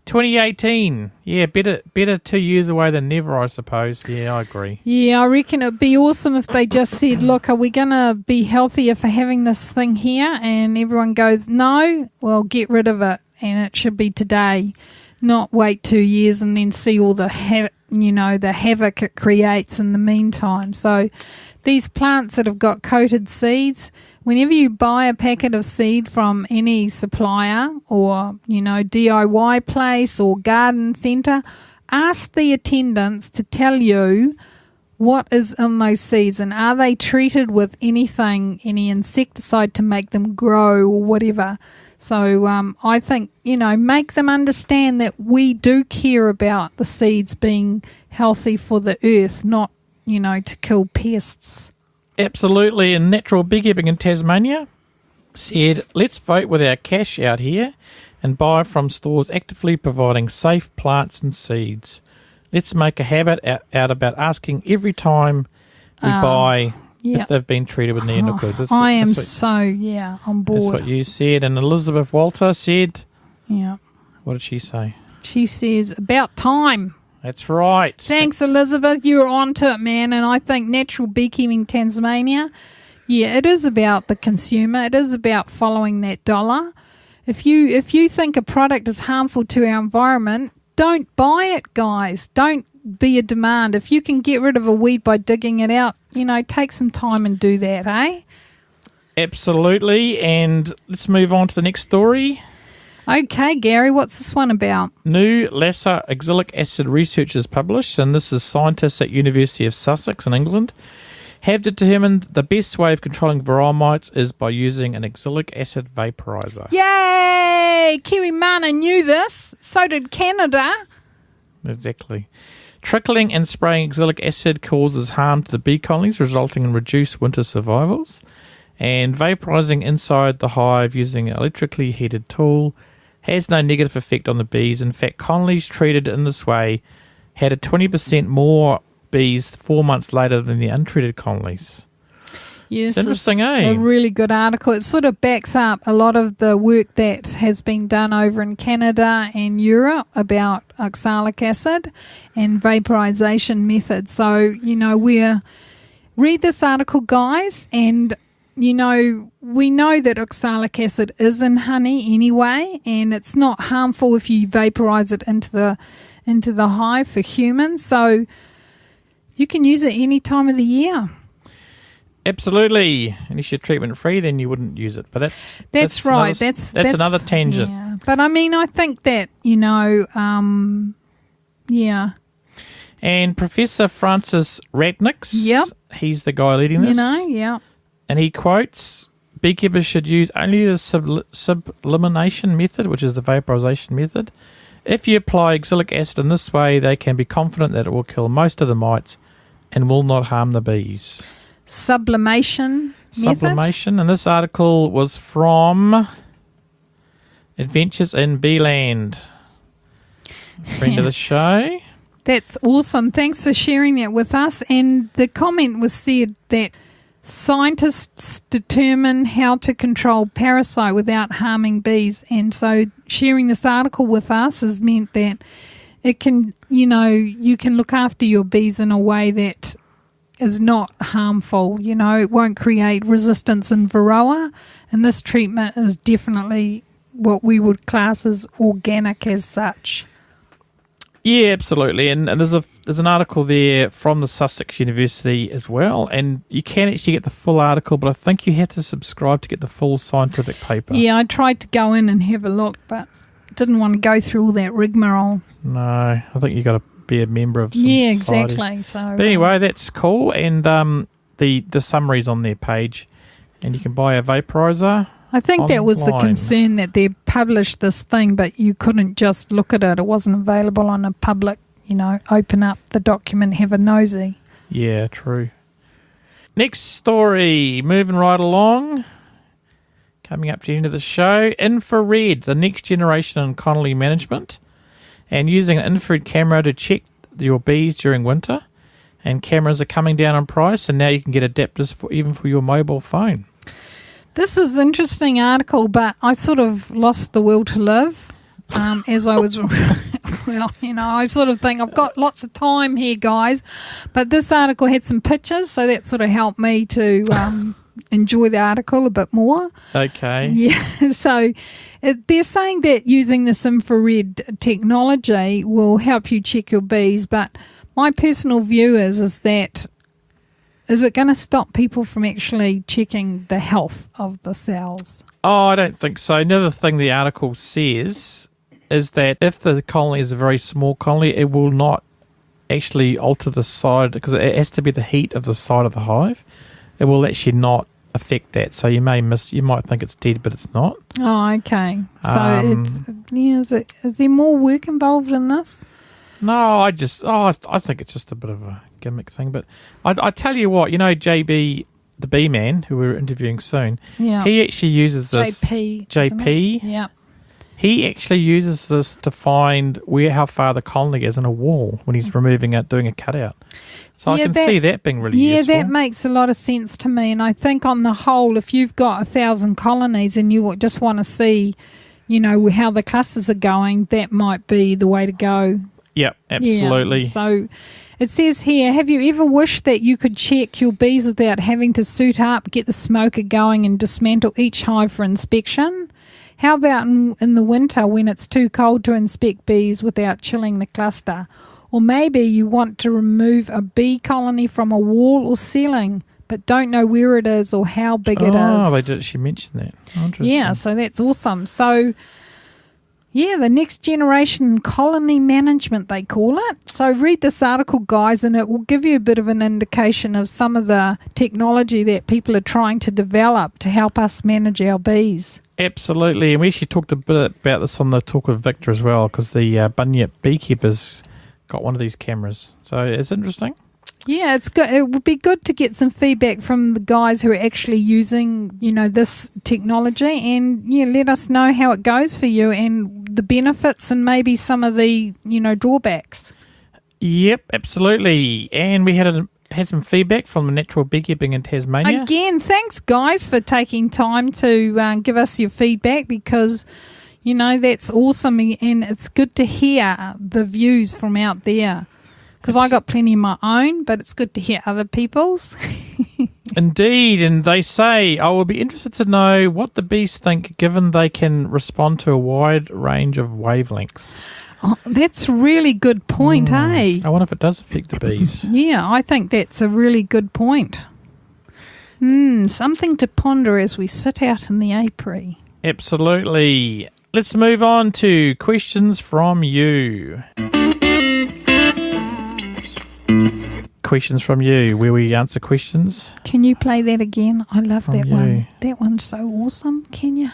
2018. Yeah, better 2 years away than never, I suppose. Yeah, I agree. Yeah, I reckon it would be awesome if they just said, look, are we going to be healthier for having this thing here? And everyone goes, no, well, get rid of it. And it should be today, not wait 2 years and then see all the havoc it creates in the meantime. So these plants that have got coated seeds, whenever you buy a packet of seed from any supplier or, you know, DIY place or garden centre, ask the attendants to tell you what is in those seeds and are they treated with any insecticide to make them grow or whatever. So I think, you know, make them understand that we do care about the seeds being healthy for the earth, not, you know, to kill pests. Absolutely. And Natural Beekeeping in Tasmania said, let's vote with our cash out here and buy from stores actively providing safe plants and seeds. Let's make a habit out about asking every time we buy if they've been treated with neonicotinoids. I am on board. That's what you said. And Elizabeth Walter said, yeah. What did she say? She says, about time. That's right. Thanks, Elizabeth. You're on to it, man. And I think Natural Beekeeping Tasmania, it is about the consumer. It is about following that dollar. If you think a product is harmful to our environment, don't buy it, guys. Don't be a demand. If you can get rid of a weed by digging it out, you know, take some time and do that, eh? Absolutely. And let's move on to the next story. Okay, Gary, what's this one about? New LASI oxalic acid research is published, and this is scientists at University of Sussex in England have determined the best way of controlling varroa mites is by using an oxalic acid vaporizer. Yay! Kiwi Mana knew this. So did Canada. Exactly. Trickling and spraying oxalic acid causes harm to the bee colonies, resulting in reduced winter survivals. And vaporizing inside the hive using an electrically heated tool has no negative effect on the bees. In fact, colonies treated in this way had a 20% more bees 4 months later than the untreated colonies. Yes, it's interesting, a really good article. It sort of backs up a lot of the work that has been done over in Canada and Europe about oxalic acid and vaporization methods. So, read this article, guys, and, we know that oxalic acid is in honey anyway, and it's not harmful if you vaporize it into the hive for humans. So you can use it any time of the year. Absolutely. And if you're treatment free, then you wouldn't use it. But that's right. Another, that's another tangent. Yeah. But I think that yeah. And Professor Francis Ratniks, yep, he's the guy leading this. Yeah. And he quotes, beekeepers should use only the sublimation method, which is the vaporization method. If you apply oxalic acid in this way, they can be confident that it will kill most of the mites and will not harm the bees. Sublimation method? And this article was from Adventures in Beeland. Friend of the show. That's awesome. Thanks for sharing that with us. And the comment was said that scientists determine how to control parasite without harming bees. And so sharing this article with us has meant that it can, you can look after your bees in a way that is not harmful. It won't create resistance in varroa. And this treatment is definitely what we would class as organic as such. Yeah, absolutely. And there's an article there from the Sussex University as well. And you can actually get the full article, but I think you have to subscribe to get the full scientific paper. Yeah, I tried to go in and have a look, but didn't want to go through all that rigmarole. No, I think you got to be a member of some society. Exactly. So, but anyway, that's cool. And the summary's on their page. And you can buy a vaporizer. I think online. That was the concern, that they published this thing, but you couldn't just look at it. It wasn't available on a public, open up the document, have a nosy. Yeah, true. Next story, moving right along. Coming up to the end of the show. Infrared, the next generation in colony management. And using an infrared camera to check your bees during winter. And cameras are coming down in price, and now you can get adapters even for your mobile phone. This is an interesting article, but I sort of lost the will to live as I was, I sort of think I've got lots of time here, guys. But this article had some pictures, so that sort of helped me to enjoy the article a bit more. Okay. Yeah, so they're saying that using this infrared technology will help you check your bees, but my personal view is that is it going to stop people from actually checking the health of the cells? Oh, I don't think so. Another thing the article says is that if the colony is a very small colony, it will not actually alter the side, because it has to be the heat of the side of the hive. It will actually not affect that. So you might think it's dead, but it's not. Oh, okay. So is there more work involved in this? No, I think it's just a bit of a gimmick thing. But I tell you what, JB, the bee man, who we're interviewing soon, he actually uses this. JP. Yeah. He actually uses this to find how far the colony is in a wall when he's removing it, doing a cutout. So I can see that being really useful. Yeah, that makes a lot of sense to me. And I think on the whole, if you've got 1,000 colonies and you just want to see, how the clusters are going, that might be the way to go. Yep, absolutely. Yeah. So it says here, have you ever wished that you could check your bees without having to suit up, get the smoker going and dismantle each hive for inspection? How about in the winter when it's too cold to inspect bees without chilling the cluster? Or maybe you want to remove a bee colony from a wall or ceiling but don't know where it is or how big it is. Oh, they did actually mention that. Interesting. Yeah, so that's awesome. So yeah, the next generation colony management, they call it. So read this article, guys, and it will give you a bit of an indication of some of the technology that people are trying to develop to help us manage our bees. Absolutely. And we actually talked a bit about this on the Talk with Victor as well, because the Bunyip Beekeepers got one of these cameras. So it's interesting. Yeah, it's good. It would be good to get some feedback from the guys who are actually using, this technology, and let us know how it goes for you and the benefits and maybe some of the, drawbacks. Yep, absolutely. And we had had some feedback from the Natural Beekeeping in Tasmania. Again, thanks, guys, for taking time to give us your feedback because, that's awesome and it's good to hear the views from out there because I got plenty of my own, but it's good to hear other people's. Indeed, and they say, I will be interested to know what the bees think given they can respond to a wide range of wavelengths. Oh, that's a really good point, eh? I wonder if it does affect the bees. Yeah, I think that's a really good point. Something to ponder as we sit out in the apiary. Absolutely. Let's move on to questions from you. Questions from you, where we answer questions. Can you play that again? I love that you. one. That one's so awesome. Can you,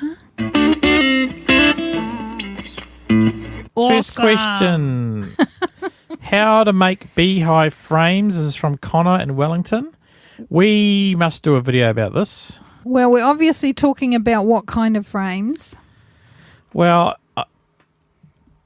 First question. How to make beehive frames. This is from Connor in Wellington. We must do a video about this. Well, we're obviously talking about what kind of frames. Well,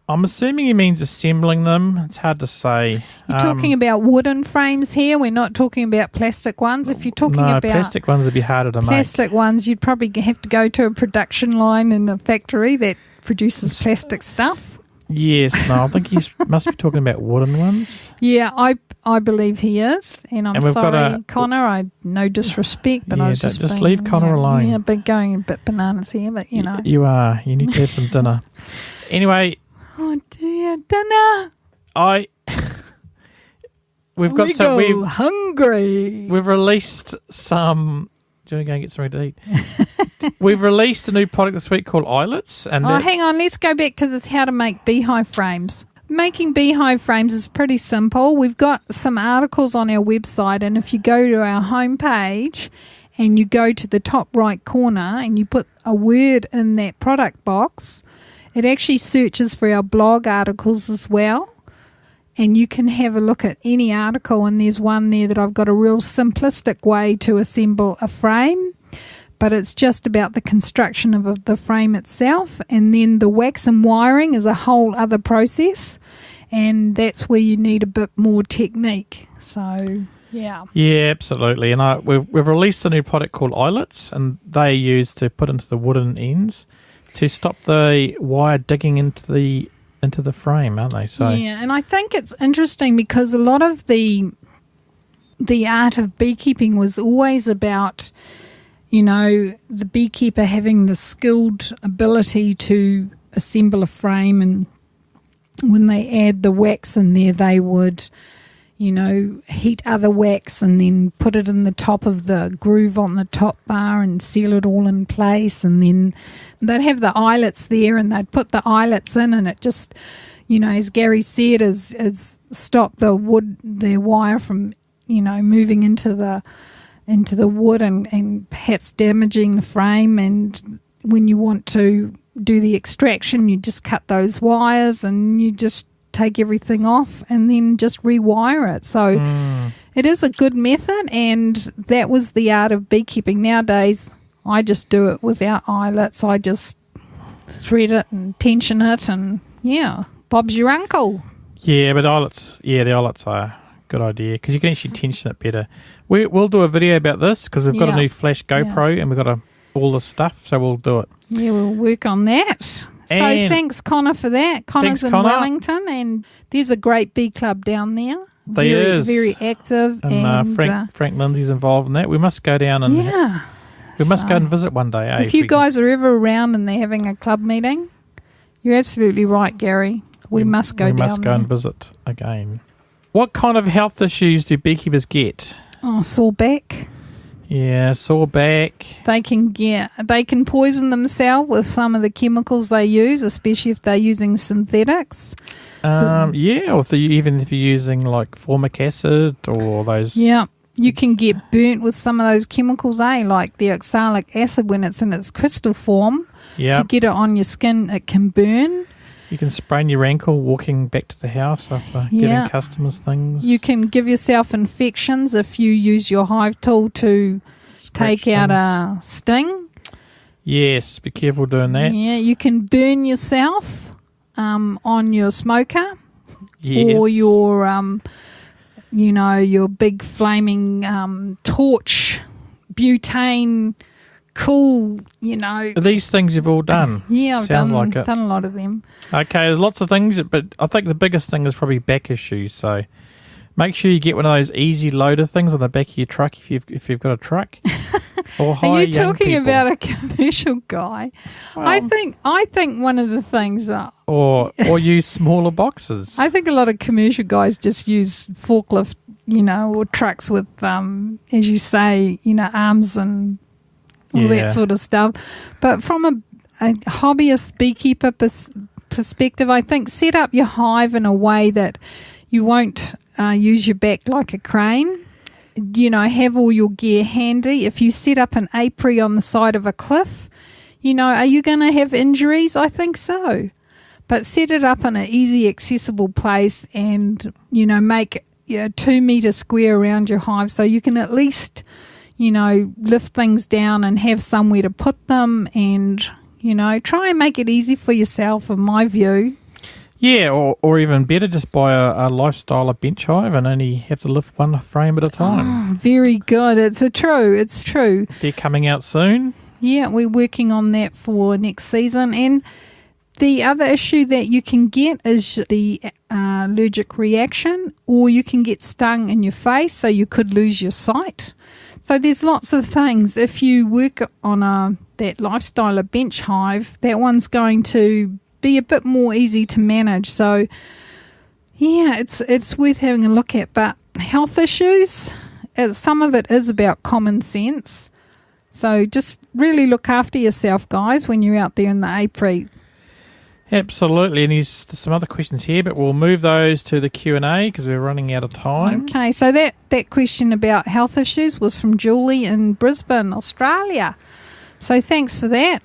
I'm assuming he means assembling them. It's hard to say. You're talking about wooden frames here. We're not talking about plastic ones. If you're talking about plastic ones would be harder to make. Plastic ones, you'd probably have to go to a production line in a factory that produces plastic stuff. Yes, no, I think he must be talking about wooden ones. Yeah, I believe he is, and I'm sorry, Connor. No disrespect, but I was just leave Connor alone. Yeah, but going a bit bananas here, but you are. You need to have some dinner. Anyway. Oh dear, dinner. We're hungry. We've released some. Do you want to go and get something to eat? We've released a new product this week called eyelets. And hang on. Let's go back to this, how to make beehive frames. Making beehive frames is pretty simple. We've got some articles on our website, and if you go to our homepage and you go to the top right corner and you put a word in that product box, it actually searches for our blog articles as well. And you can have a look at any article, and there's one there that I've got a real simplistic way to assemble a frame, but it's just about the construction of the frame itself, and then the wax and wiring is a whole other process, and that's where you need a bit more technique. So, yeah. Yeah, absolutely. And we've released a new product called eyelets, and they used to put into the wooden ends to stop the wire digging into the frame, aren't they? So yeah, and I think it's interesting because a lot of the art of beekeeping was always about, the beekeeper having the skilled ability to assemble a frame, and when they add the wax in there, they would, heat other wax and then put it in the top of the groove on the top bar and seal it all in place, and then they'd have the eyelets there and they'd put the eyelets in, and it just, as Gary said, is stop the wire from, moving into the wood and perhaps damaging the frame. And when you want to do the extraction, you just cut those wires and you just take everything off and then just rewire it. So it is a good method, and that was the art of beekeeping. Nowadays, I just do it without eyelets. I just thread it and tension it, and Bob's your uncle. Yeah, but the eyelets are a good idea because you can actually tension it better. We'll do a video about this because we've got a new Flash GoPro and we've got all the stuff, so we'll do it. Yeah, we'll work on that. So thanks, Connor, for that. Connor's in Wellington, and there's a great bee club down there. Very active. And Frank Lindsay's involved in that. We must go down and go and visit one day. If you guys are ever around and they're having a club meeting, you're absolutely right, Gary. We must go down there. We must go and visit again. What kind of health issues do beekeepers get? Oh, sore back. Yeah, sore back. They can poison themselves with some of the chemicals they use, especially if they're using synthetics. Or even if you're using like formic acid or those. Yeah, you can get burnt with some of those chemicals, like the oxalic acid when it's in its crystal form. Yeah. If you get it on your skin, it can burn. You can sprain your ankle walking back to the house after giving customers things. You can give yourself infections if you use your hive tool to take out a sting. Yes, be careful doing that. Yeah, you can burn yourself on your smoker or your your big flaming torch, butane, cool, These things you've all done. Yeah, I've Sounds done like it. a lot of them. Okay, there's lots of things, but I think the biggest thing is probably back issues. So make sure you get one of those easy loader things on the back of your truck if you've got a truck. Or hire Are you young talking people. about a commercial guy? Well, I think one of the things that or use smaller boxes. I think a lot of commercial guys just use forklift, or trucks with, as you say, arms and all that sort of stuff. But from a hobbyist beekeeper perspective, I think set up your hive in a way that you won't use your back like a crane. Have all your gear handy. If you set up an apiary on the side of a cliff, are you going to have injuries? I think so. But set it up in an easy, accessible place and, make a 2 metre square around your hive so you can at least, lift things down and have somewhere to put them and, try and make it easy for yourself, in my view. Yeah, or even better, just buy a lifestyle bench hive and only have to lift one frame at a time. Oh, very good. It's true. They're coming out soon. Yeah, we're working on that for next season. And the other issue that you can get is the allergic reaction, or you can get stung in your face, so you could lose your sight. So there's lots of things. If you work on that lifestyle bench hive, that one's going to be a bit more easy to manage. So yeah, it's worth having a look at. But health issues, some of it is about common sense. So just really look after yourself, guys, when you're out there in the apiary. Absolutely, and there's some other questions here, but we'll move those to the Q&A because we're running out of time. Okay, so that question about health issues was from Julie in Brisbane, Australia. So thanks for that.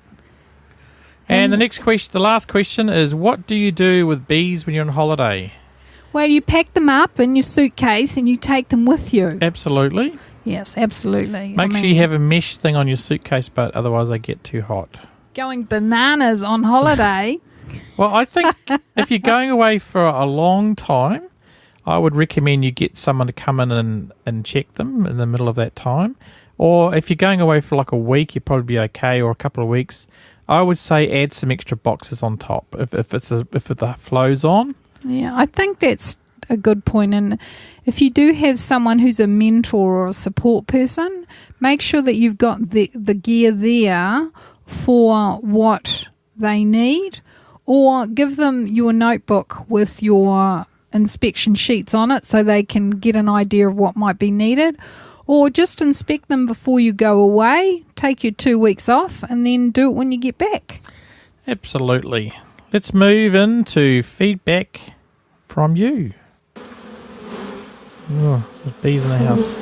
And the last question is, what do you do with bees when you're on holiday? Well, you pack them up in your suitcase and you take them with you. Absolutely. Yes, absolutely. Make sure you have a mesh thing on your suitcase, but otherwise they get too hot. Going bananas on holiday. Well, I think if you're going away for a long time, I would recommend you get someone to come in and check them in the middle of that time. Or if you're going away for like a week, you'd probably be okay, or a couple of weeks. I would say add some extra boxes on top if the flow's on. Yeah, I think that's a good point. And if you do have someone who's a mentor or a support person, make sure that you've got the gear there for what they need, or give them your notebook with your inspection sheets on it so they can get an idea of what might be needed. Or just inspect them before you go away, take your 2 weeks off, and then do it when you get back. Absolutely. Let's move into feedback from you. Oh, there's bees in the house.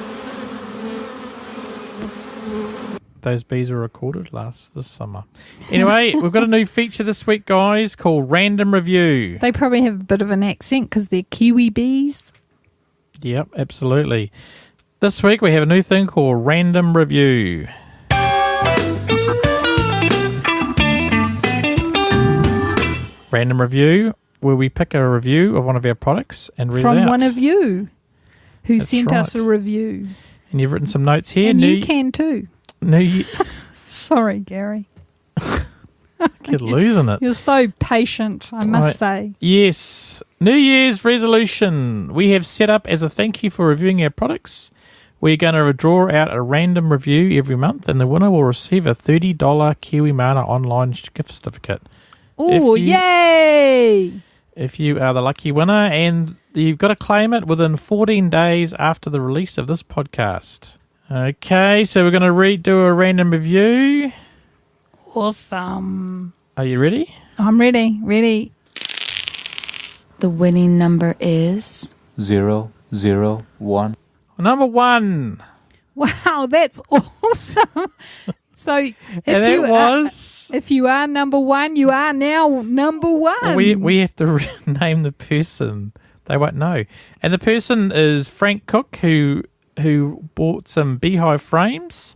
Those bees were recorded this summer. Anyway, we've got a new feature this week, guys, called Random Review. They probably have a bit of an accent because they're Kiwi bees. Yep, absolutely. This week we have a new thing called Random Review. Random Review, where we pick a review of one of our products and read it out. From one of you who That's sent us right. a review. And you've written some notes here. And you can too. New Sorry, Gary. You're losing it. You're so patient, I must say. Yes. New Year's resolution. We have set up as a thank you for reviewing our products. We're going to draw out a random review every month, and the winner will receive a $30 Kiwi Mana online gift certificate. Oh, yay! If you are the lucky winner, and you've got to claim it within 14 days after the release of this podcast. Okay, so we're going to do a random review. Awesome. Are you ready? I'm ready. Ready. The winning number is 001. Number 1. Wow, that's awesome. So if you are number 1, you are now number 1. We have to name the person. They won't know. And the person is Frank Cook, who bought some beehive frames.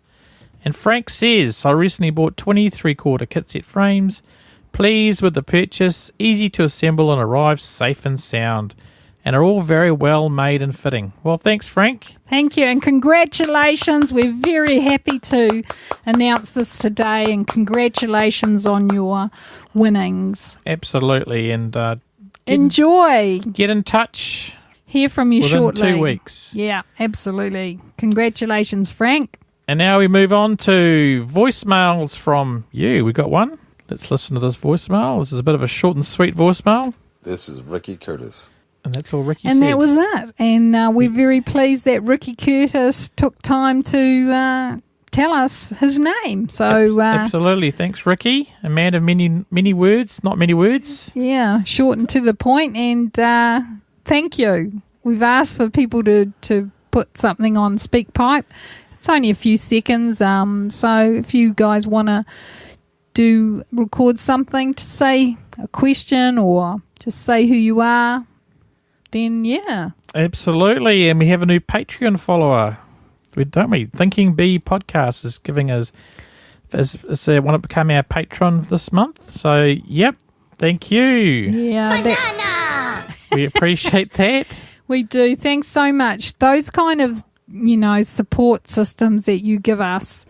And Frank says, I recently bought 20 3/4 kit set frames. Pleased with the purchase, easy to assemble and arrive safe and sound. and are all very well made and fitting. Well, thanks, Frank. Thank you, and congratulations. We're very happy to announce this today, and congratulations on your winnings. Absolutely, and enjoy. Get in touch. Hear from you within shortly. 2 weeks. Yeah, absolutely. Congratulations, Frank. And now we move on to voicemails from you. We got one. Let's listen to this voicemail. This is a bit of a short and sweet voicemail. This is Ricky Curtis. And that's all Ricky and said. That was it. And we're very pleased that Ricky Curtis took time to tell us his name. So absolutely. Thanks, Ricky. A man of many words, not many words. Yeah, short and to the point. And thank you. We've asked for people to put something on SpeakPipe. It's only a few seconds. So if you guys want to record something to say a question or just say who you are, then yeah. Absolutely. And we have a new Patreon follower, don't we? Thinking Bee Podcast is giving us, want to become our patron this month. So, yep. Thank you. Yeah. Banana! We appreciate that. We do. Thanks so much. Those kind of, support systems that you give us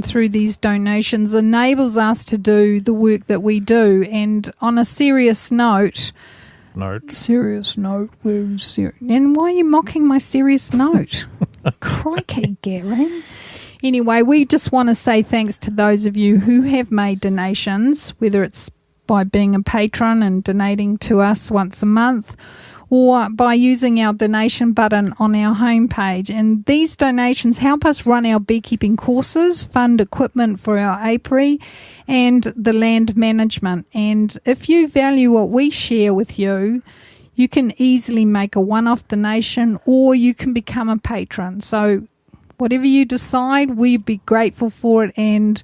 through these donations enables us to do the work that we do. And on a serious note... Serious note. We're serious. And why are you mocking my serious note? Crikey, Gary. Anyway, we just want to say thanks to those of you who have made donations, whether it's by being a patron and donating to us once a month, or by using our donation button on our homepage. And these donations help us run our beekeeping courses, fund equipment for our apiary, and the land management. And if you value what we share with you, you can easily make a one-off donation, or you can become a patron. So whatever you decide, we'd be grateful for it, and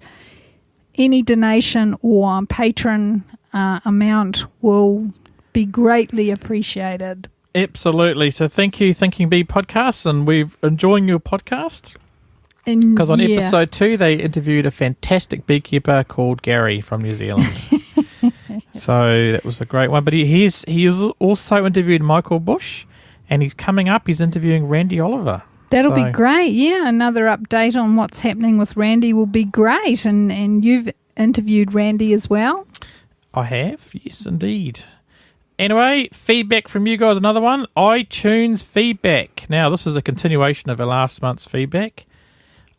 any donation or patron amount will be greatly appreciated. Absolutely. So thank you, Thinking Bee Podcast, and we're enjoying your podcast. Because on episode 2, they interviewed a fantastic beekeeper called Gary from New Zealand. So that was a great one. But he has also interviewed Michael Bush, and he's coming up. He's interviewing Randy Oliver. That'll be great. Yeah, another update on what's happening with Randy will be great. And you've interviewed Randy as well? I have, yes, indeed. Anyway, feedback from you guys, another one. iTunes feedback. Now, this is a continuation of our last month's feedback.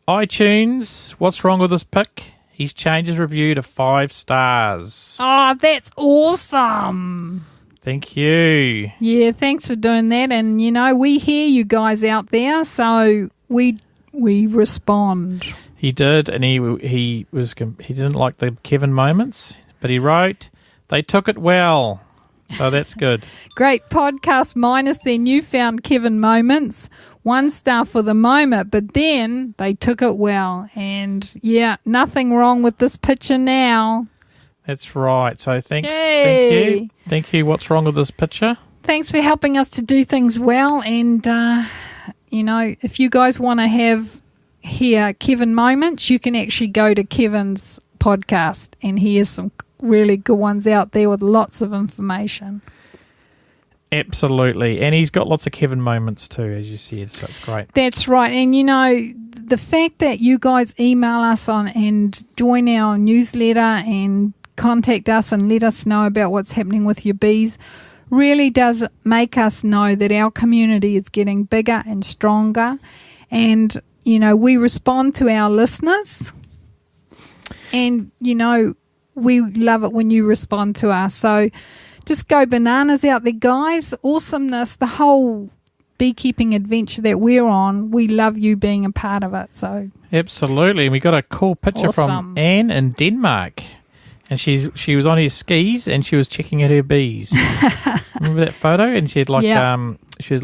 iTunes, what's wrong with this pick? He's changed his review to 5 stars. Oh, that's awesome. Thank you. Yeah, thanks for doing that. And, we hear you guys out there, so we respond. He did, and he didn't like the Kevin moments, but he wrote, they took it well. So that's good. Great podcast minus their newfound Kevin moments. 1 star for the moment, but then they took it well. And, yeah, nothing wrong with this picture now. That's right. So thanks. Yay. Thank you. Thank you. What's wrong with this picture? Thanks for helping us to do things well. And, if you guys want to hear Kevin moments, you can actually go to Kevin's podcast and hear some really good ones out there with lots of information. Absolutely. And he's got lots of Kevin moments too, as you said, so it's great. That's right. And the fact that you guys email us on and join our newsletter and contact us and let us know about what's happening with your bees really does make us know that our community is getting bigger and stronger. And we respond to our listeners, and we love it when you respond to us. So just go bananas out there, guys. Awesomeness, the whole beekeeping adventure that we're on, we love you being a part of it. So absolutely. And we got a cool picture from Anne in Denmark. And she was on her skis and she was checking out her bees. Remember that photo? And she had she was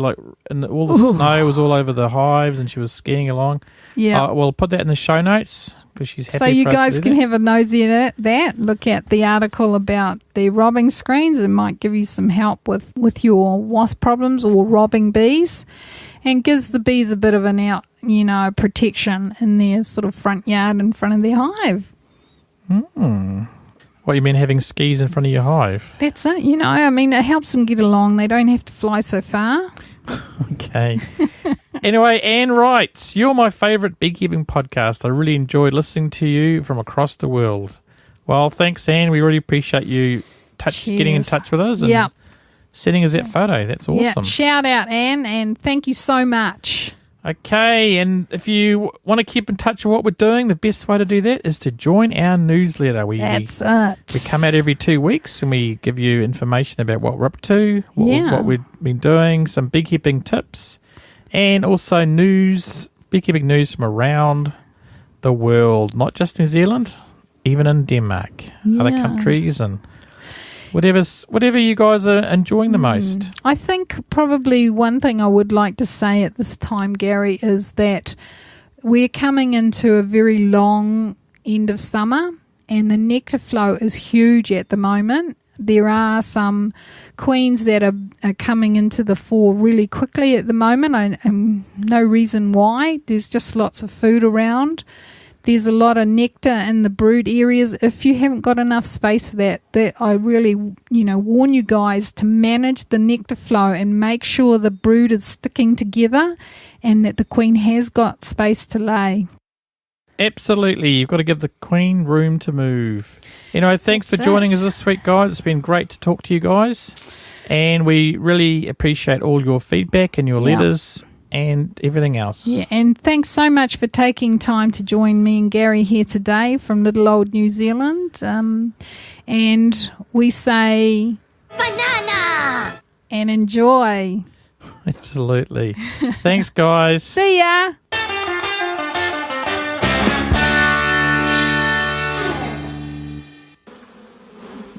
and all the snow was all over the hives and she was skiing along. Yeah. We'll put that in the show notes. She's happy so you guys can have a nosy at that. Look at the article about the robbing screens. It might give you some help with your wasp problems or robbing bees, and gives the bees a bit of an protection in their sort of front yard in front of their hive. What, you mean having skis in front of your hive? That's it, you know. I mean, it helps them get along. They don't have to fly so far. Okay. Anyway, Anne writes, you're my favourite beekeeping podcast. I really enjoyed listening to you from across the world. Well, thanks, Anne. We really appreciate you getting in touch with us and sending us that photo. That's awesome. Yeah, shout out, Anne, and thank you so much. Okay, and if you want to keep in touch with what we're doing, the best way to do that is to join our newsletter. That's it. We come out every 2 weeks and we give you information about what we're up to, what we've been doing, some beekeeping tips, and also beekeeping news from around the world, not just New Zealand, even in Denmark, other countries, and whatever you guys are enjoying the most. I think probably one thing I would like to say at this time, Gary, is that we're coming into a very long end of summer and the nectar flow is huge at the moment. There are some queens that are coming into the fore really quickly at the moment, and no reason why. There's just lots of food around. There's a lot of nectar in the brood areas. If you haven't got enough space for that I really, warn you guys to manage the nectar flow and make sure the brood is sticking together and that the queen has got space to lay. Absolutely. You've got to give the queen room to move. Thanks for joining us this week, guys. It's been great to talk to you guys. And we really appreciate all your feedback and your letters and everything else. Yeah, and thanks so much for taking time to join me and Gary here today from little old New Zealand. And we say... banana! And enjoy. Absolutely. Thanks, guys. See ya!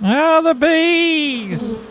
Ah, the bees!